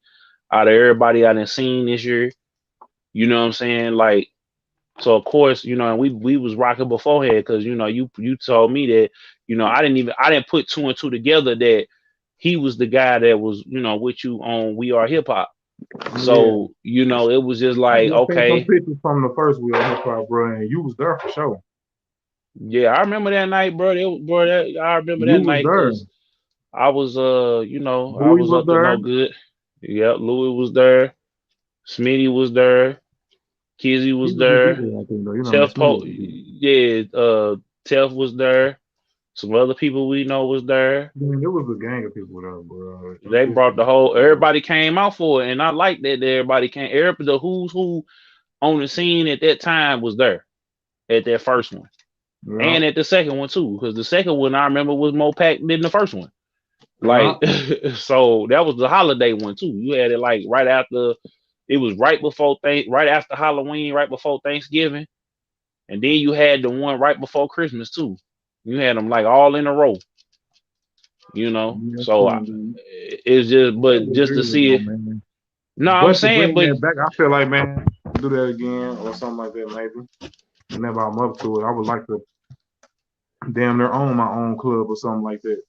out of everybody I done seen this year. You know what I'm saying? Like, so of course, and we was rocking beforehand because you told me that I didn't put two and two together that he was the guy that was with you on We Are Hip Hop. Yeah. So it was just I like, just seen some okay. pictures from the first wheel hip hop, bro, and you was there for sure. Yeah, I remember that night, bro. I remember You that was night there. because I was, I Louis was was up to there. no good. Yeah, Louis was there. Smitty was there. Kizzy He was was just there. there, I think, though. You know, Tef Miss Me Po, was there. yeah, Tef was there. Some other people we know was there. Man, there was a gang of people there, bro. Them They people brought the was whole. there. Everybody came out for it, and I like that everybody came. Everybody, the who's who on the scene at that time was there at that first one, Yeah, and at the second one too. Because the second one I remember was more packed than the first one. yeah. Like, so that was the holiday one too. You had it like right after. It was right after Halloween, right before Thanksgiving, and then you had the one right before Christmas too. You had them like all in a row. Yeah, So true, man. it's just, That but was just to years see ago, it. man. No, I'm But to saying, bring but that back, I feel like, man, do that again or something like that, maybe. Whenever I'm up to it, I would like to damn near own my own club or something like that.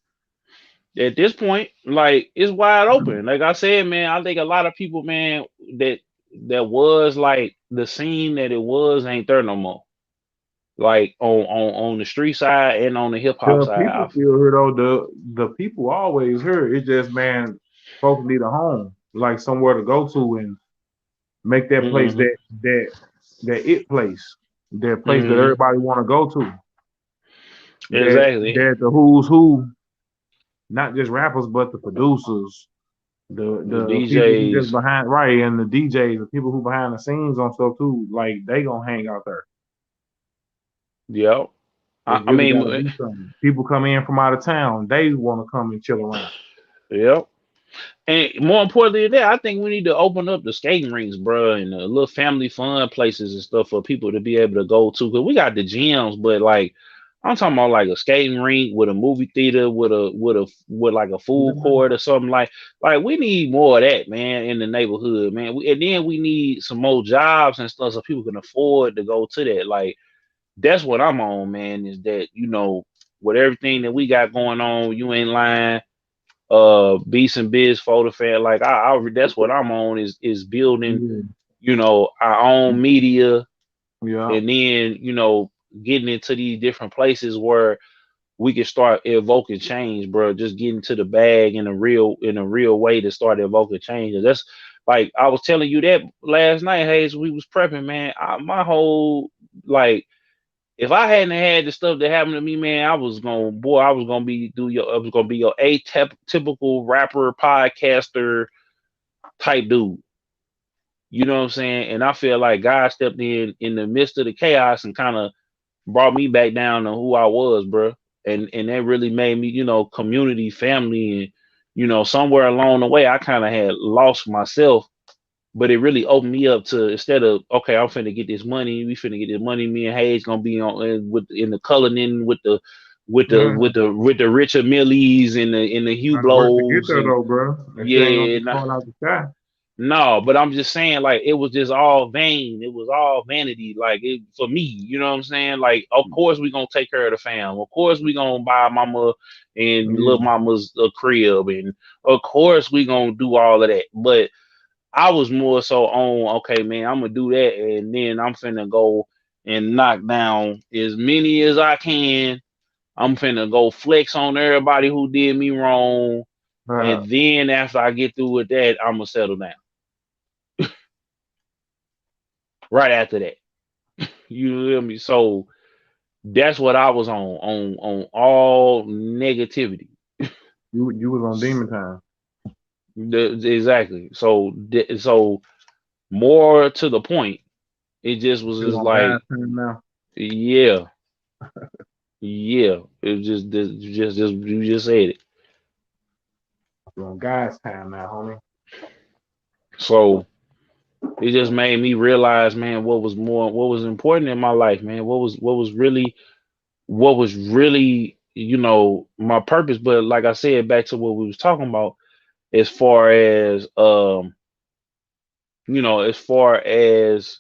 at this point, like it's wide open. Like I said, man, I think a lot of people, man, that was like the scene that it was ain't there no more. Like on the street side and on the hip hop The side. people still here though. The people always here. It's just, man, folks need a home, like somewhere to go to and make that place Hmm. that it place, that place that Hmm. everybody want to go to. Exactly. That the who's who, not just rappers, but the producers, The the people who just DJs. behind right, and the DJs, the people who behind the scenes on stuff too. Like they gonna hang out there. Yep. It's I really mean, got to be something. People come in from out of town. They want to come and chill around. yep. And more importantly than that, I think we need to open up the skating rinks, bro, and the little family fun places and stuff for people to be able to go to. Cause we got the gyms, but like I'm talking about like a skating rink with a movie theater, with like a food court or something like we need more of that, man, in the neighborhood, man. And then we need some more jobs and stuff so people can afford to go to that. Like that's what I'm on, man. Is that with everything that we got going on, you ain't lying. Beats and Biz photo fan, like that's what I'm on is building, Yeah, our own media, yeah, and then getting into these different places where we can start evoking change, bro. Just getting to the bag in a real way to start evoking change. And that's like I was telling you that last night, Hayes. We was prepping, man. My whole like if I hadn't had the stuff that happened to me, man, I was gonna be your atypical rapper, podcaster type dude. You know what I'm saying? And I feel like God stepped in the midst of the chaos and kind of brought me back down to who I was, bro. And that really made me, community, family, and somewhere along the way, I kind of had lost myself, but it really opened me up to instead of okay, I'm finna get this money. We finna get this money. Me and Hayes gonna be on in the Cullinan with the with the yeah. with the with the Richard Millies and the Gotta work to get Hublows there and though, bro. That shit ain't gonna yeah, just fall out the sky. no, but I'm just saying like it was just all vain. It was all vanity. Like it for me, you know what I'm saying? Like of course we gonna take care of the fam. Of course we gonna buy mama and Yeah, little mama's a crib, and of course we gonna do all of that, but I was more so on, okay, man, I'm gonna do that, and then I'm finna go and knock down as many as I can. I'm finna go flex on everybody who did me wrong, uh, and then after I get through with that, I'm gonna settle down. Right after that, you feel me? So that's what I was on all negativity. you was on demon time. Exactly. So more to the point. it just was Still just on like, God's time now. yeah, yeah. It was just you just said it. Still on God's time now, homie. So it just made me realize, man, what was important in my life, man. What was really, my purpose. But like I said, back to what we was talking about, as far as as far as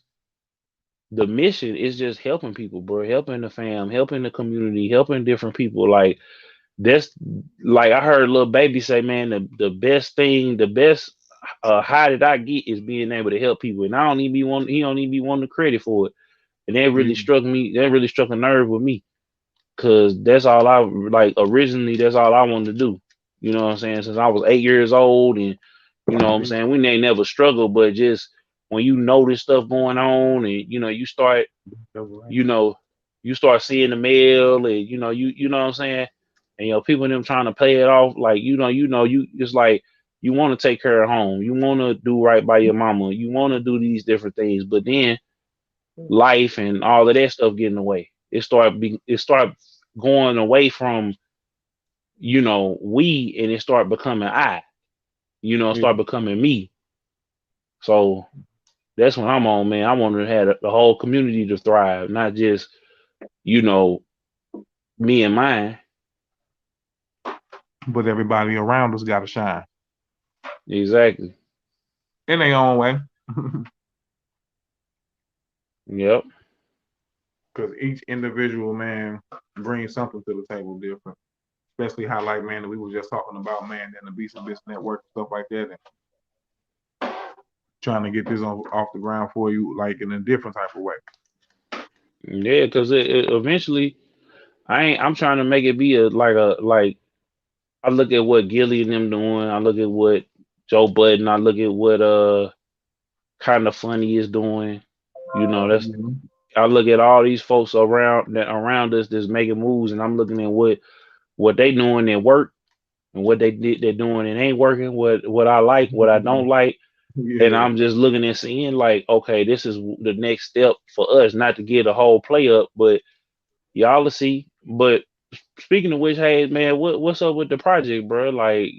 the mission is just helping people, bro, helping the fam, helping the community, helping different people. Like that's like I heard little baby say, man, the best thing, the best high that I get is being able to help people, and I don't even be one. He don't even be wanting the credit for it, and that really Yeah. struck me. That really struck a nerve with me, cause that's all I like. Originally, that's all I wanted to do. You know what I'm saying? Since I was 8 years old, and you know what I'm saying, we ain't never struggled, but just when you know this stuff going on, and you start, you know, you start seeing the mail, and you know what I'm saying, and people them trying to pay it off, like you it's like you want to take care of home, you want to do right by your mama, you want to do these different things, but then life and all of that stuff getting away. It start going away from we, and it start becoming I. Yeah. Start becoming me. So that's what I'm on, man. I want to have the whole community to thrive, not just you know me and mine. But everybody around us got to shine Exactly. in their own way. Yep. Because each individual, man, brings something to the table different. Especially how, like, man, that we were just talking about, man, and the Beast and Business Network and stuff like that, and trying to get this off the ground for you, like, in a different type of way. Yeah, because it eventually, I'm trying to make it be like I look at what Gilly and them doing. I look at what Joe Budden. I look at what kind of funny is doing. That's Mhm. I look at all these folks around us that's making moves, and I'm looking at what they doing at work, and what they're doing and ain't working. What I like, what I don't like, and Yeah. I'm just looking and seeing like, okay, this is the next step for us. Not to get a whole play up, but y'all will see. But speaking of which, hey man, what's up with the project, bro? Like,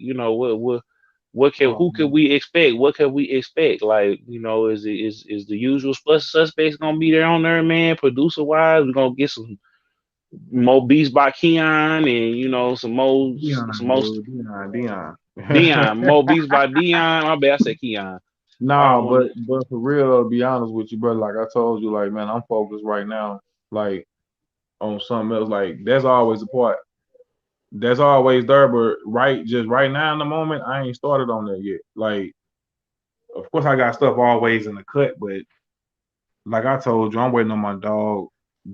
who can Um, we expect? What can we expect? Like, is the usual suspects gonna be there on there, man? Producer wise, we're gonna get some more beats by Keon, and Dion, dude, Dion. Dion, more beats by Dion. I bet I said Keon. I Nah, don't want but for real, to be honest with you, brother, like I told you, like, man, I'm focused right now, like, on something else. Like, that's always a part. That's always there, but just right now in the moment, I ain't started on that yet. Like, of course, I got stuff always in the cut, but like I told you, I'm waiting on my dog,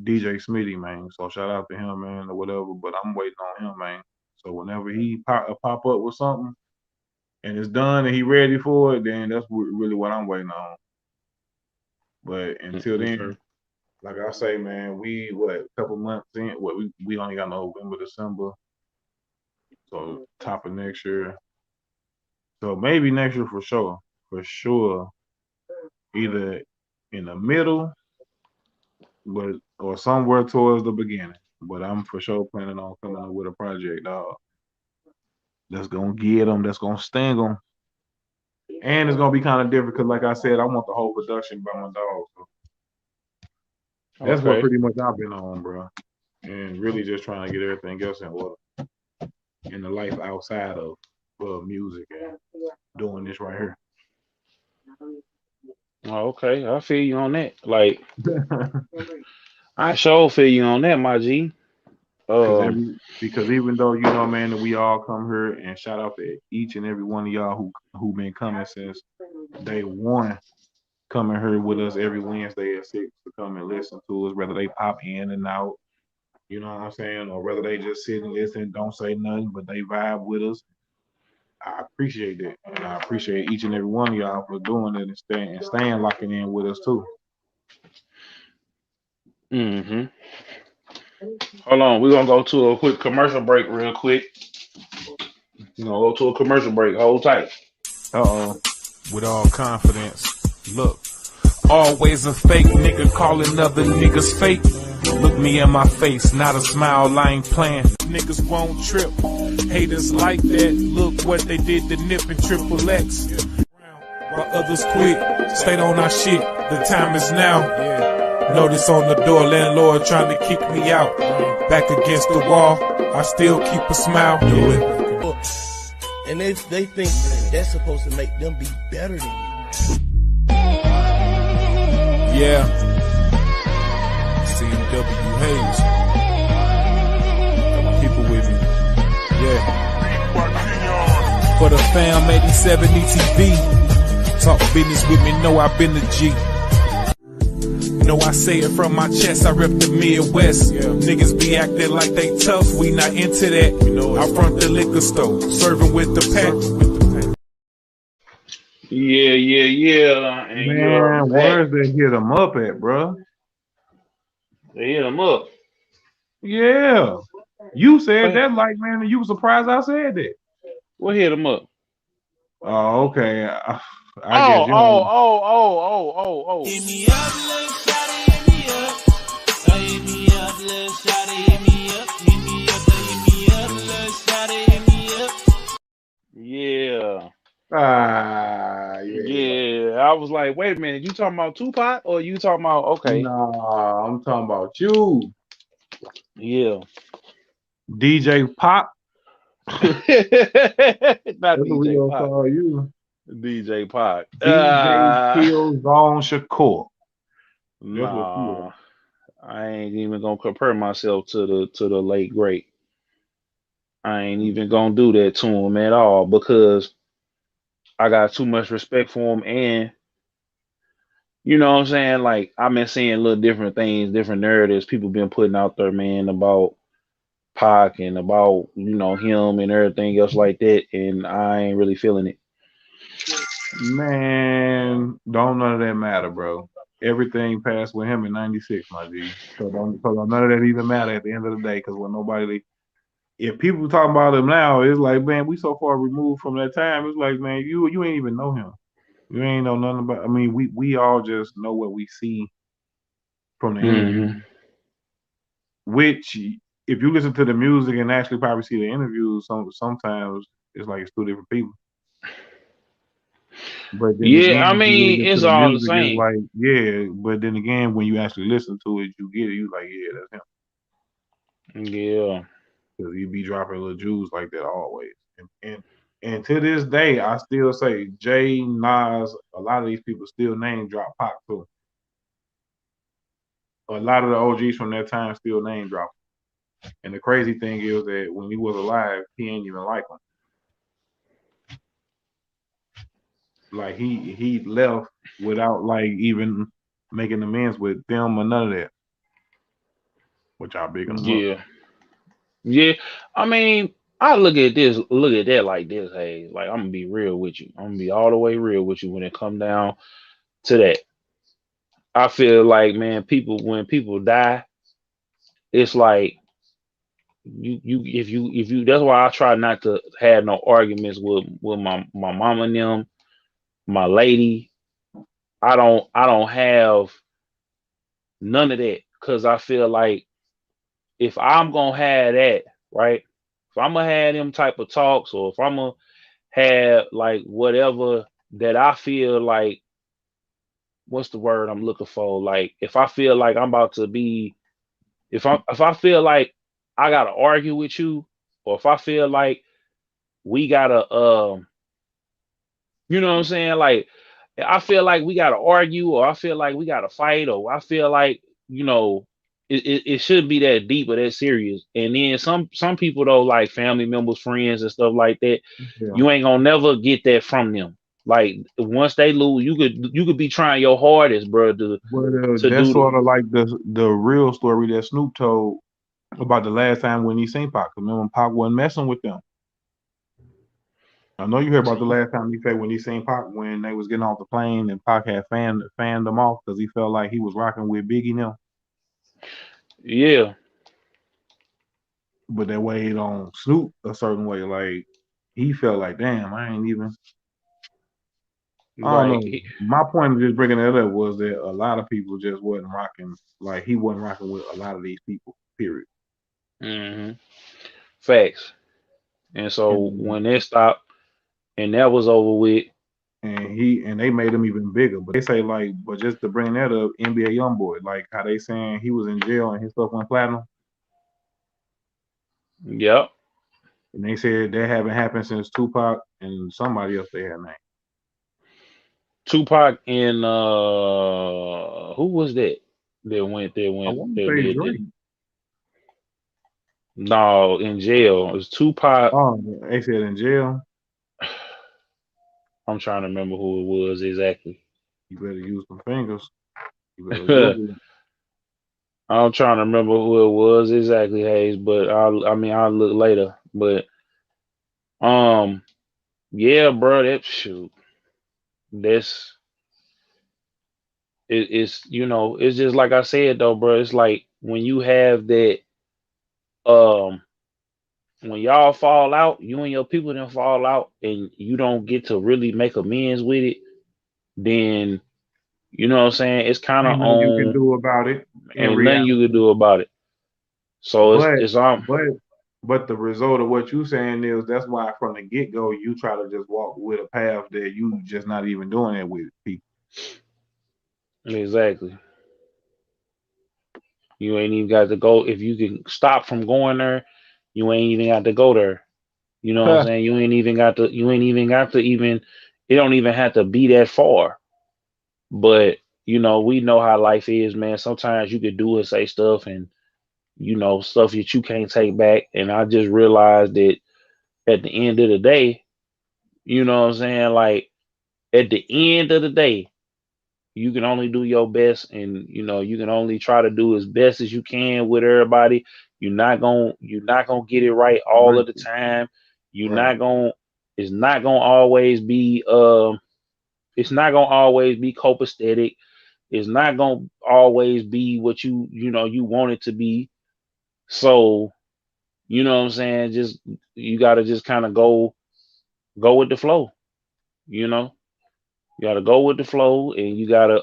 DJ Smitty, man. So shout out to him, man, or whatever. But I'm waiting on him, man. So whenever he pop up with something and it's done and he ready for it, then that's really what I'm waiting on. But until then, okay. like I say, man, we a couple months in. We only got November, December, so top of next year. So maybe next year for sure, either in the middle, but or somewhere towards the beginning. But I'm for sure planning on coming up with a project, dog. That's gonna get them. That's gonna sting them. And it's gonna be kind of different because, like I said, I want the whole production by my dog. So that's what Okay. pretty much I've been on, bro. And really just trying to get everything else in order in the life outside of music and doing this right here. Oh, okay. I feel you on that. Like, I sure feel you on that, my G. Um, Because even though man, that we all come here, and shout out to each and every one of y'all who been coming since day one, coming here with us every Wednesday at 6 to come and listen to us, whether they pop in and out, you know what I'm saying, or whether they just sit and listen, don't say nothing, but they vibe with us. I appreciate that, and I appreciate each and every one of y'all for doing it and staying locking in with us too. hmm Hold on, we're gonna go to a quick commercial break, real quick. We're gonna go to a commercial break. Hold tight. Uh oh. With all confidence, look, Always a fake nigga calling other niggas fake. Look me in my face, not a smile, I ain't playing. Niggas won't trip, haters like that. Look what they did to Nip and Triple X. While others quit, stayed on our shit, the time is now. Notice on the door, landlord trying to kick me out. Back against the wall, I still keep a smile. And they think that's supposed to make them be better than you. Yeah. CW Hayes. Got my people with me. Yeah. For the fam 87 ETV. Talk business with me, know I've been the G. Know I say it from my chest, I rep the Midwest. Niggas be acting like they tough, we not into that. I front the liquor store, serving with the pack. Yeah. And Man, where's they hit them up at, bro? they hit him up. Yeah. You said that like, man, and you were surprised I said that. What hit him up? Oh, okay. I Oh, guess you don't. oh. Hit me up, little shawty, hit me up. Hit me up, little shawty, hit me up. Hit me up, little shawty, hit me up. Yeah. Yeah. Yeah. I was like, wait a minute, you talking about Tupac or you talking about okay? Nah, I'm talking about you. Yeah. DJ Pop. Not That's what we DJ gonna Pac. call you. DJ Pac. DJ Killzone Shakur. Nah, I ain't even gonna compare myself to the late great. I ain't even gonna do that to him at all because I got too much respect for him, and you know what I'm saying. Like I've been seeing little different things, different narratives people been putting out there, man, about Pac and about him and everything else like that, and I ain't really feeling it. Man, don't none of that matter, bro. Everything passed with him in '96, my G. So don't none of that even matter at the end of the day, because when nobody, if people talking about him now, it's like, man, we so far removed from that time. It's like, man, you ain't even know him. You ain't know nothing about. I mean, we all just know what we see from the interview. Which, if you listen to the music and actually probably see the interviews, sometimes it's like it's two different people. But then Yeah, again, I if you mean, listen to it's the all the music, it's same. like, yeah. But then again, when you actually listen to it, you get it. You like, yeah, that's him. Yeah. Because he be dropping little jewels like that always. And to this day, I still say Jay, Nas, a lot of these people still name drop Pac too. A lot of the OGs from that time still name drop him. And the crazy thing is that when he was alive, he ain't even like him. Like he left without like even making amends with them or none of that. Which I big him up. Yeah. I mean, I look at that like this. Hey, like I'm gonna be real with you. I'm gonna be all the way real with you when it come down to that. I feel like, man, when people die, it's like if you that's why I try not to have no arguments with my mama and them, my lady. I don't have none of that because I feel like if I'm gonna have that, right? If I'm gonna have them type of talks, or if I'm gonna have like whatever that I feel like, what's the word I'm looking for? Like if I feel like I'm about to be, if I feel like I gotta argue with you, or if I feel like we gotta, you know what I'm saying? Like I feel like we gotta argue, or I feel like we gotta fight, or I feel like you know it shouldn't be that deep or that serious. And then some people though, like family members, friends, and stuff like that, Yeah. you ain't gonna never get that from them. Like once they lose, you could be trying your hardest, bro, to But that's do sort of like the real story that Snoop told about the last time when he seen Pac. Remember when Pac wasn't messing with them. I know you heard about the last time he said when he seen Pac when they was getting off the plane and Pac had fanned them off because he felt like he was rocking with Biggie now. yeah. But that way it on Snoop a certain way. Like he felt like, damn, I ain't even. I don't Like know. My point of just bringing that up was that a lot of people just wasn't rocking. Like he wasn't rocking with a lot of these people. Period. hmm facts. And so And when that stopped and that was over with, and they made him even bigger. But they say like, but just to bring that up, NBA YoungBoy, like how they saying he was in jail and his stuff went platinum, yep. and they said that haven't happened since Tupac and somebody else they had named. Tupac and who was that I want to that say did that? Drake. No, in jail. It was Tupac. Oh, they said in jail. I'm trying to remember who it was exactly. You better use some fingers. You better Google it. I'm trying to remember who it was exactly, Hayes, but I'll look later. But um yeah, bro, that shoot. That's it's it's just like I said though, bro. It's like when you have that um when y'all fall out, you and your people then fall out and you don't get to really make amends with it, then you know what I'm saying, it's kinda Ain't nothing you can on do about it in ain't nothing you can reality. do about it. So But it's but but the result of what you saying is that's why from the get go you try to just walk with a path that you just not even doing it with people. exactly. You ain't even got to go. If you can stop from going there, you ain't even got to go there. You know what I'm saying? You ain't even got to even it don't even have to be that far. But we know how life is, man. Sometimes you could do and say stuff and stuff that you can't take back. And I just realized that at the end of the day, you know what I'm saying? Like at the end of the day, you can only do your best and you can only try to do as best as you can with everybody. You're not gonna get it right all Right. of the time. You're Right. not gonna it's not gonna always be copacetic. It's not gonna always be what you want it to be. So you know what I'm saying, just you gotta just kind of go with the flow, you know. You gotta go with the flow and you gotta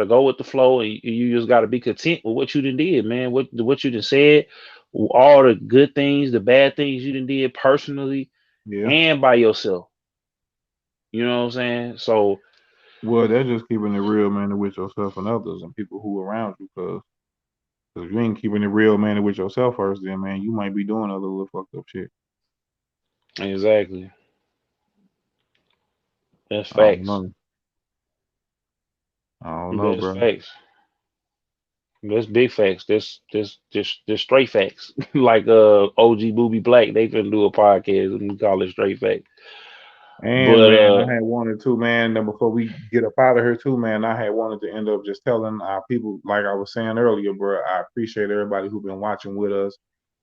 go with the flow, and you just gotta be content with what you done did, man. What you done said, all the good things, the bad things you done did personally Yeah. and by yourself. You know what I'm saying? So Well, that's just keeping it real, man, with yourself and others and people who around you. Cause if you ain't keeping it real, man, with yourself first, then man, you might be doing other little fucked up shit. exactly, that's I don't facts. know. I don't know, That's bro. facts. That's big facts. That's straight facts. Like OG Booby Black, they couldn't do a podcast and we call it straight facts. And But man, I had wanted to, man, that before we get up out of here too, man, I had wanted to end up just telling our people, like I was saying earlier, bro, I appreciate everybody who been watching with us.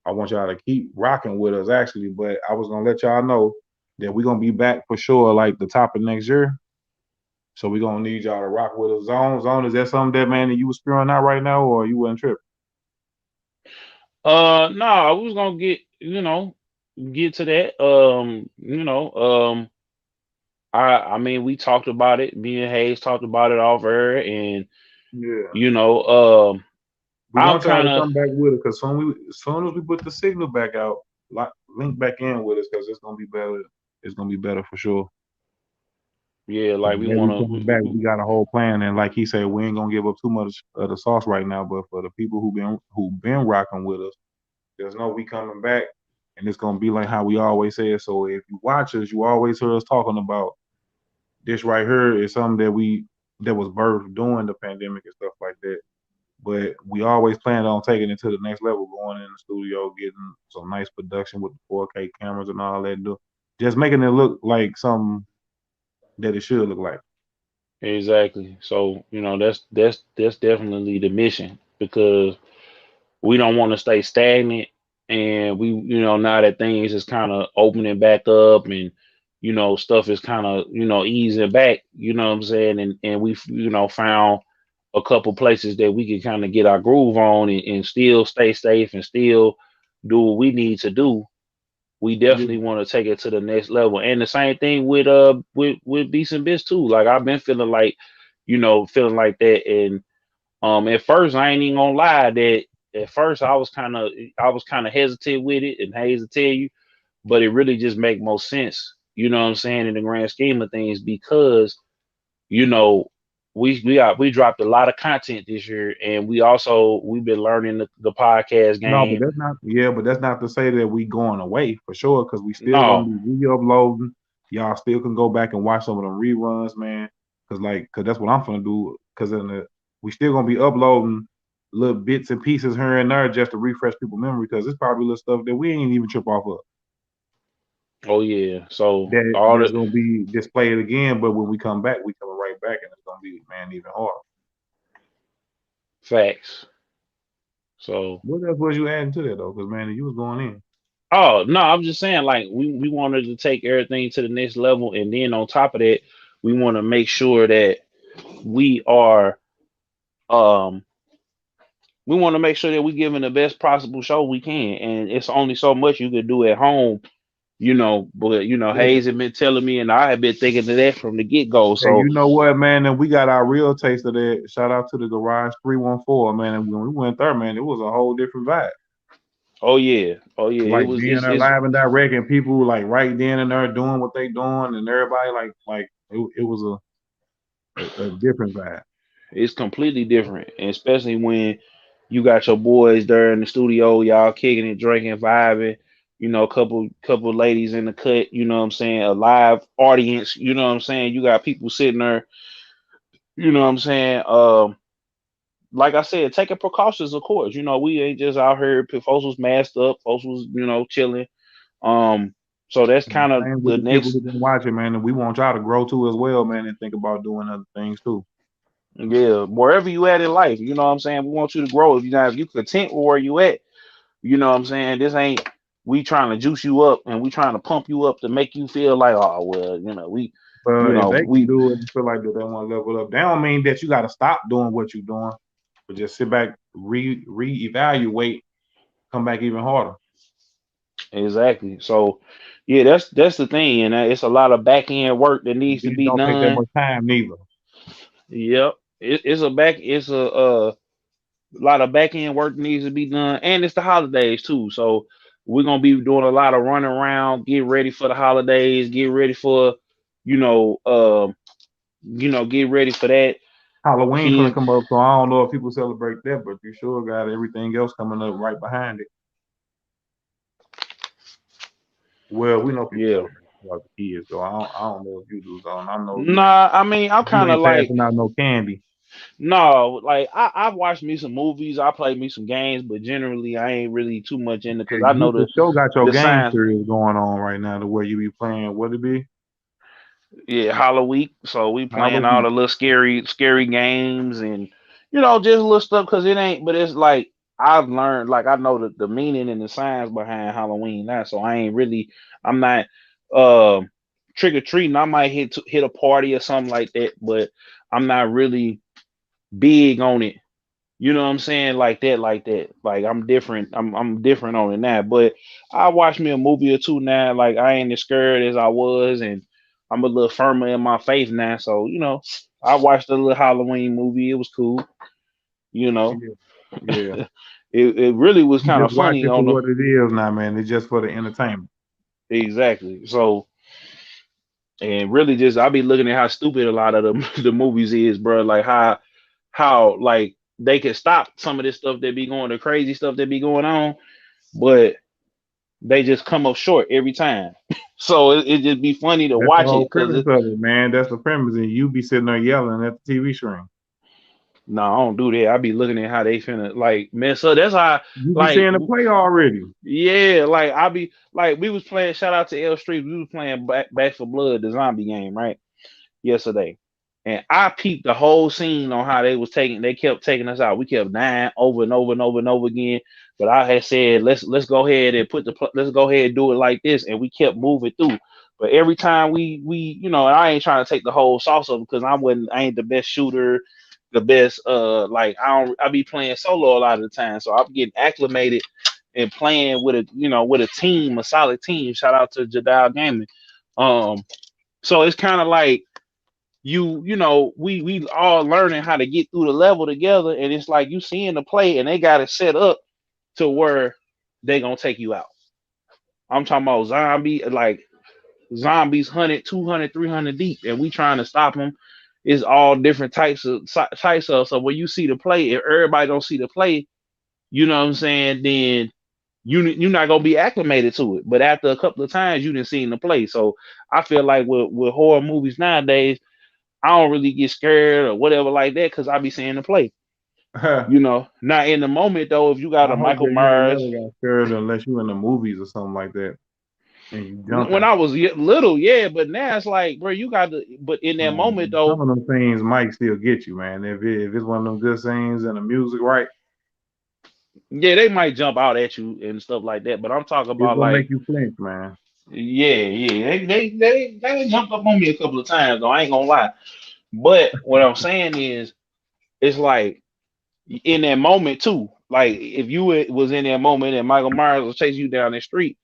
I want y'all to keep rocking with us actually, but I was gonna let y'all know that we're gonna be back for sure like the top of next year. So we're gonna need y'all to rock with us. Zone, is that something that man that you was spewing out right now or you wasn't tripping? no, I was gonna get to that. I mean we talked about it. Me and Hayes talked about it off air, and Yeah. you know, We I'm want y'all kind to of come back with us because as soon as we put the signal back out, link back in with us because it's gonna be better. It's gonna be better for sure. yeah, So like we when we want coming back, we got a whole plan, and like he said, we ain't gonna give up too much of the sauce right now. But for the people who been rocking with us, there's no we coming back, and it's gonna be like how we always say it. So if you watch us, you always hear us talking about this right here is something that was birthed during the pandemic and stuff like that. But we always planned on taking it to the next level, going in the studio, getting some nice production with the 4K cameras and all that. Just making it look like something that it should look like. exactly. So that's definitely the mission because we don't want to stay stagnant, and we now that things is kind of opening back up, and stuff is kind of easing back, you know what I'm saying, and we've found a couple places that we can kind of get our groove on, and still stay safe and still do what we need to do we definitely want to take it to the next level. And the same thing with Beast and Bits too. Like I've been feeling like, feeling like that. And at first I ain't even gonna lie that at first I was kind of hesitant with it and hazy to tell you, but it really just make more sense. You know what I'm saying, in the grand scheme of things, because you know, we dropped a lot of content this year, and we've been learning the podcast No, but game. that's not. Yeah, but that's not to say that we going away for sure, because we still gonna No, be re-uploading. Y'all still can go back and watch some of the reruns, man. Cause that's what I'm gonna do. Cause we still gonna be uploading little bits and pieces here and there just to refresh people's memory. Cause it's probably little stuff that we ain't even trip off of. oh yeah, so That's gonna be displayed again. But when we come back, we coming right back, and it's gonna be, man, even harder. facts. So, What else was you adding to that though? Cause man, you was going in. oh no, I'm just saying, like we wanted to take everything to the next level, and then on top of that, we want to make sure that we are um we want to make sure that we giving the best possible show we can, and it's only so much you can do at home, But Hayes had been telling me, and I had been thinking of that from the get go. Hey, So, you know what, man? And we got our real taste of that. Shout out to the Garage 314, man. And when we went there, man, it was a whole different vibe. oh yeah, it Like was. being there It's live and direct, and people like right then and there doing what they doing, and everybody like it was a different vibe. it's completely different, and especially when you got your boys there in the studio, y'all kicking it, drinking, vibing. A couple ladies in the cut. You know what I'm saying? A live audience. You know what I'm saying? You got people sitting there. You know what I'm saying? Like I said, taking precautions, of course. We ain't just out here. Folks was masked up. Folks was, chilling. Um, so that's And kind of same with the the people next. who been watching, man. And we want y'all to grow too as well, man, and think about doing other things too. Yeah, wherever you at in life, you know what I'm saying. We want you to grow. If you content with where you at, you know what I'm saying. This ain't we trying to juice you up and we trying to pump you up to make you feel like, oh well, But if they can we do it and feel like that they want to level up, that don't mean that you got to stop doing what you're doing, but just sit back, reevaluate, come back even harder. exactly. So yeah, that's the thing, and it's a lot of back end work that needs to It be don't take that done. much time neither. Yep, it's a lot of back end work needs to be done, and it's the holidays too. So we're gonna be doing a lot of running around, get ready for the holidays, get ready for, you know, get ready for that. Halloween gonna Kids, come up, so I don't know if people celebrate that, but you sure got everything else coming up right behind it. Well, we know people yeah. celebrate about the kids, so I don't know if you do, so I know Nah, I mean, I'm you kind of ain't like, passing out no candy. no, like I've watched me some movies, I played me some games, but generally I ain't really too much into Yeah, because I you know for sure got your the game signs. series going on right now, the way you be playing. What it be? Yeah, Halloween. So we playing all Halloween. the little scary games and just little stuff because it ain't. But it's like I've learned, like I know the meaning and the science behind Halloween now. So I ain't really, I'm not trick or treating. I might hit a party or something like that, but I'm not really big on it. You know what I'm saying? Like that, like that. Like I'm different. I'm different on it now. But I watch me a movie or two now. Like I ain't as scared as I was, and I'm a little firmer in my faith now. So I watched a little Halloween movie. It was cool. You know, Yeah, yeah. it really was You kind just of watch funny it for on the what it is now, man. It's just for the entertainment. exactly. So and really just I be looking at how stupid a lot of the movies is, bro. Like how like they can stop some of this stuff that be going, the crazy stuff that be going on, but they just come up short every time. So it just be funny to That's the watch whole it because premise of it, man. That's the premise, and you be sitting there yelling at the TV screen. no, I don't do that. I be looking at how they finna like mess up. That's how You be like seeing the play already. yeah, like I be like we was playing. Shout out to L Street. We was playing Back for Blood, the zombie game, right? Yesterday. And I peeped the whole scene on how they kept taking us out. We kept dying over and over and over and over again. But I had said, let's go ahead and let's go ahead and do it like this. And we kept moving through. But every time we I ain't trying to take the whole sauce of it because I ain't the best shooter, the best like I be playing solo a lot of the time. So I'm getting acclimated and playing with a team, a solid team. Shout out to Jadal Gaming. So it's kind of like we all learning how to get through the level together, and it's like you seeing the play, and they got it set up to where they gonna take you out. I'm talking about zombies 100, 200, 300 deep, and we trying to stop them. It's all different types of. So when you see the play, if everybody don't see the play, you know what I'm saying, then you're not gonna be acclimated to it. But after a couple of times, you didn't see the play. So I feel like with horror movies nowadays, I don't really get scared or whatever like that because I be seeing the play. Not in the moment though. If you got a Michael Myers, you never got scared unless you in the movies or something like that. And you when I was little, yeah, but now it's like, bro, you got to. But in that moment though, some of them things might still get you, man. If it's one of them good scenes and the music right, yeah, they might jump out at you and stuff like that. But I'm talking about like make you flinch, man. Yeah, they jumped up on me a couple of times though. I ain't gonna lie. But what I'm saying is, it's like in that moment too. Like if you was in that moment and Michael Myers was chasing you down the street,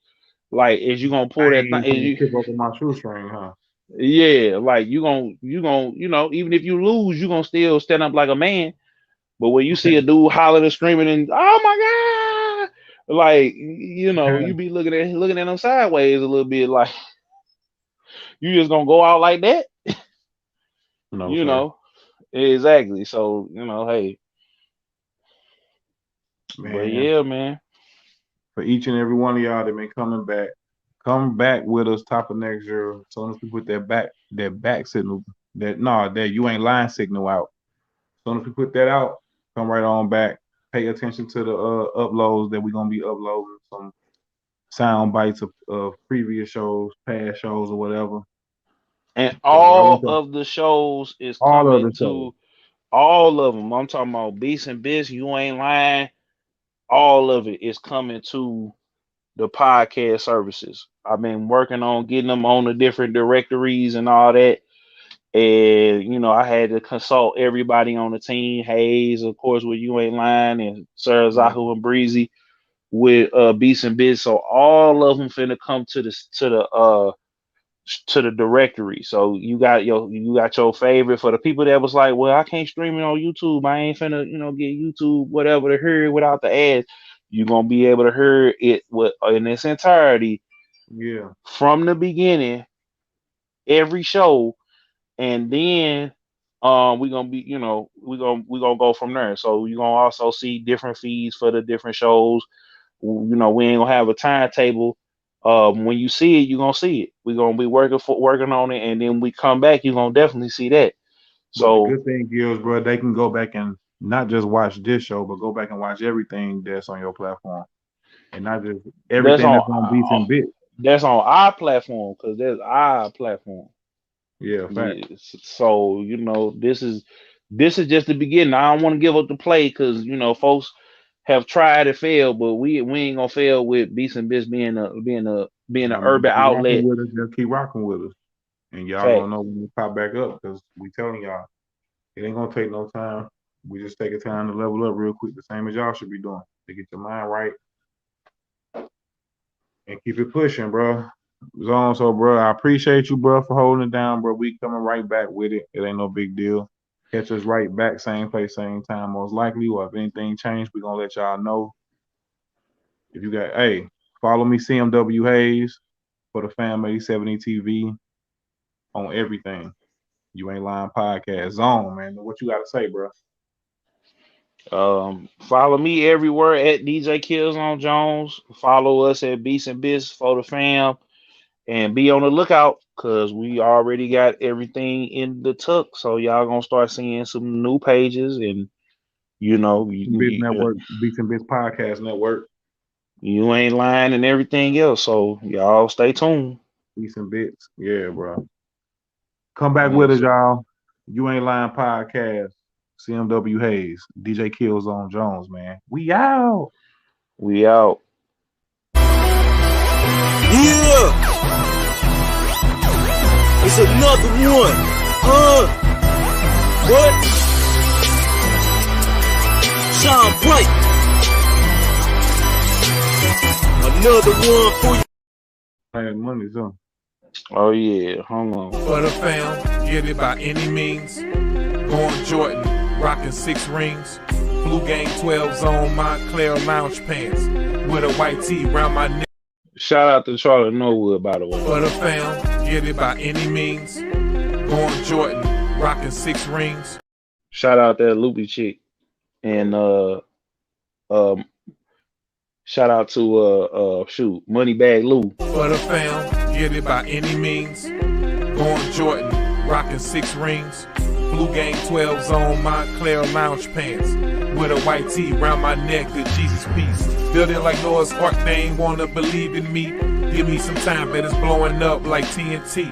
like is you gonna pull that thing? You pick up on my shoestring, huh? Yeah, like you gonna even if you lose, you gonna still stand up like a man. But when you see a dude hollering and screaming and oh my god, like you be looking at them sideways a little bit, like you just gonna go out like that. No, exactly. So hey, man. But yeah, man. For each and every one of y'all that been coming back, come back with us top of next year. As soon as we put that back signal, that you ain't lying signal out. As soon as we put that out, come right on back. Pay attention to the uploads that we're gonna be uploading, some sound bites of previous shows, past shows, or whatever. And all of the shows is coming to all of them. I'm talking about Beast and Biz, You Ain't Lying. All of it is coming to the podcast services. I've been working on getting them on the different directories and all that. And I had to consult everybody on the team. Hayes, of course, with You Ain't Lying, and Sarah Zahu and Breezy with Beast and Biz. So all of them finna come to the directory. So you got your favorite. For the people that was like, well, I can't stream it on YouTube, I ain't finna get YouTube whatever to hear it without the ads. You're gonna be able to hear it in its entirety, from the beginning, every show, and then we're gonna be we're gonna go from there. So you're gonna also see different feeds for the different shows. We ain't gonna have a timetable. When you see it, you're gonna see it. We're gonna be working on it, and then we come back, you're gonna definitely see that. So the good thing is, bro, they can go back and not just watch this show, but go back and watch everything that's on your platform, and not just everything that's on Beats and Bits. That's on our platform, because that's our platform. Yeah, fact. So this is just the beginning. I don't want to give up the play because folks have tried to fail, but we ain't gonna fail with Beats and Bits being an urban outlet. Just keep rocking with us, and y'all gonna know when we pop back up, because we telling y'all it ain't gonna take no time. We just take a time to level up real quick, the same as y'all should be doing, to get your mind right and keep it pushing, bro. So, bro, I appreciate you, bro, for holding it down, bro. We coming right back with it. It ain't no big deal. Catch us right back, same place, same time, most likely. Or if anything changed, we're gonna let y'all know. If you got, follow me, CMW Hayes, for the Fam 8070 TV on everything. You Ain't Lying Podcast Zone, man. What you got to say, bro? Follow me everywhere at DJ Killzone Jones. Follow us at Beats and Bits for the Fam, and be on the lookout because we already got everything in the tuck. So y'all gonna start seeing some new pages, and Beats and Bits Podcast Network. You Ain't Lying and everything else. So y'all stay tuned. Beats and Bits, yeah, bro. Come back with us, y'all. You Ain't Lying Podcast. CMW Hayes, DJ Killzone Jones, man. We out. We out. Yeah. It's another one. What? Shine bright. Another one for you. I had money, so. Oh yeah, hold on. For the fam, get it by any means. Going Jordan, rocking 6 rings. Blue Game 12s on Montclair lounge pants. With a white tee round my neck. Shout out to Charlotte Norwood, by the way. For the fam, get it by any means. Going Jordan, rocking 6 rings. Shout out that Loopy chick. And shout out to shoot, Moneybag Lou. For the fam, get it by any means. Going Jordan, rocking 6 rings. Blue Game 12s on Montclair lounge pants. With a white tee round my neck, the Jesus piece. Building like Noah's Ark, they ain't wanna believe in me. Give me some time, but it's blowing up like TNT.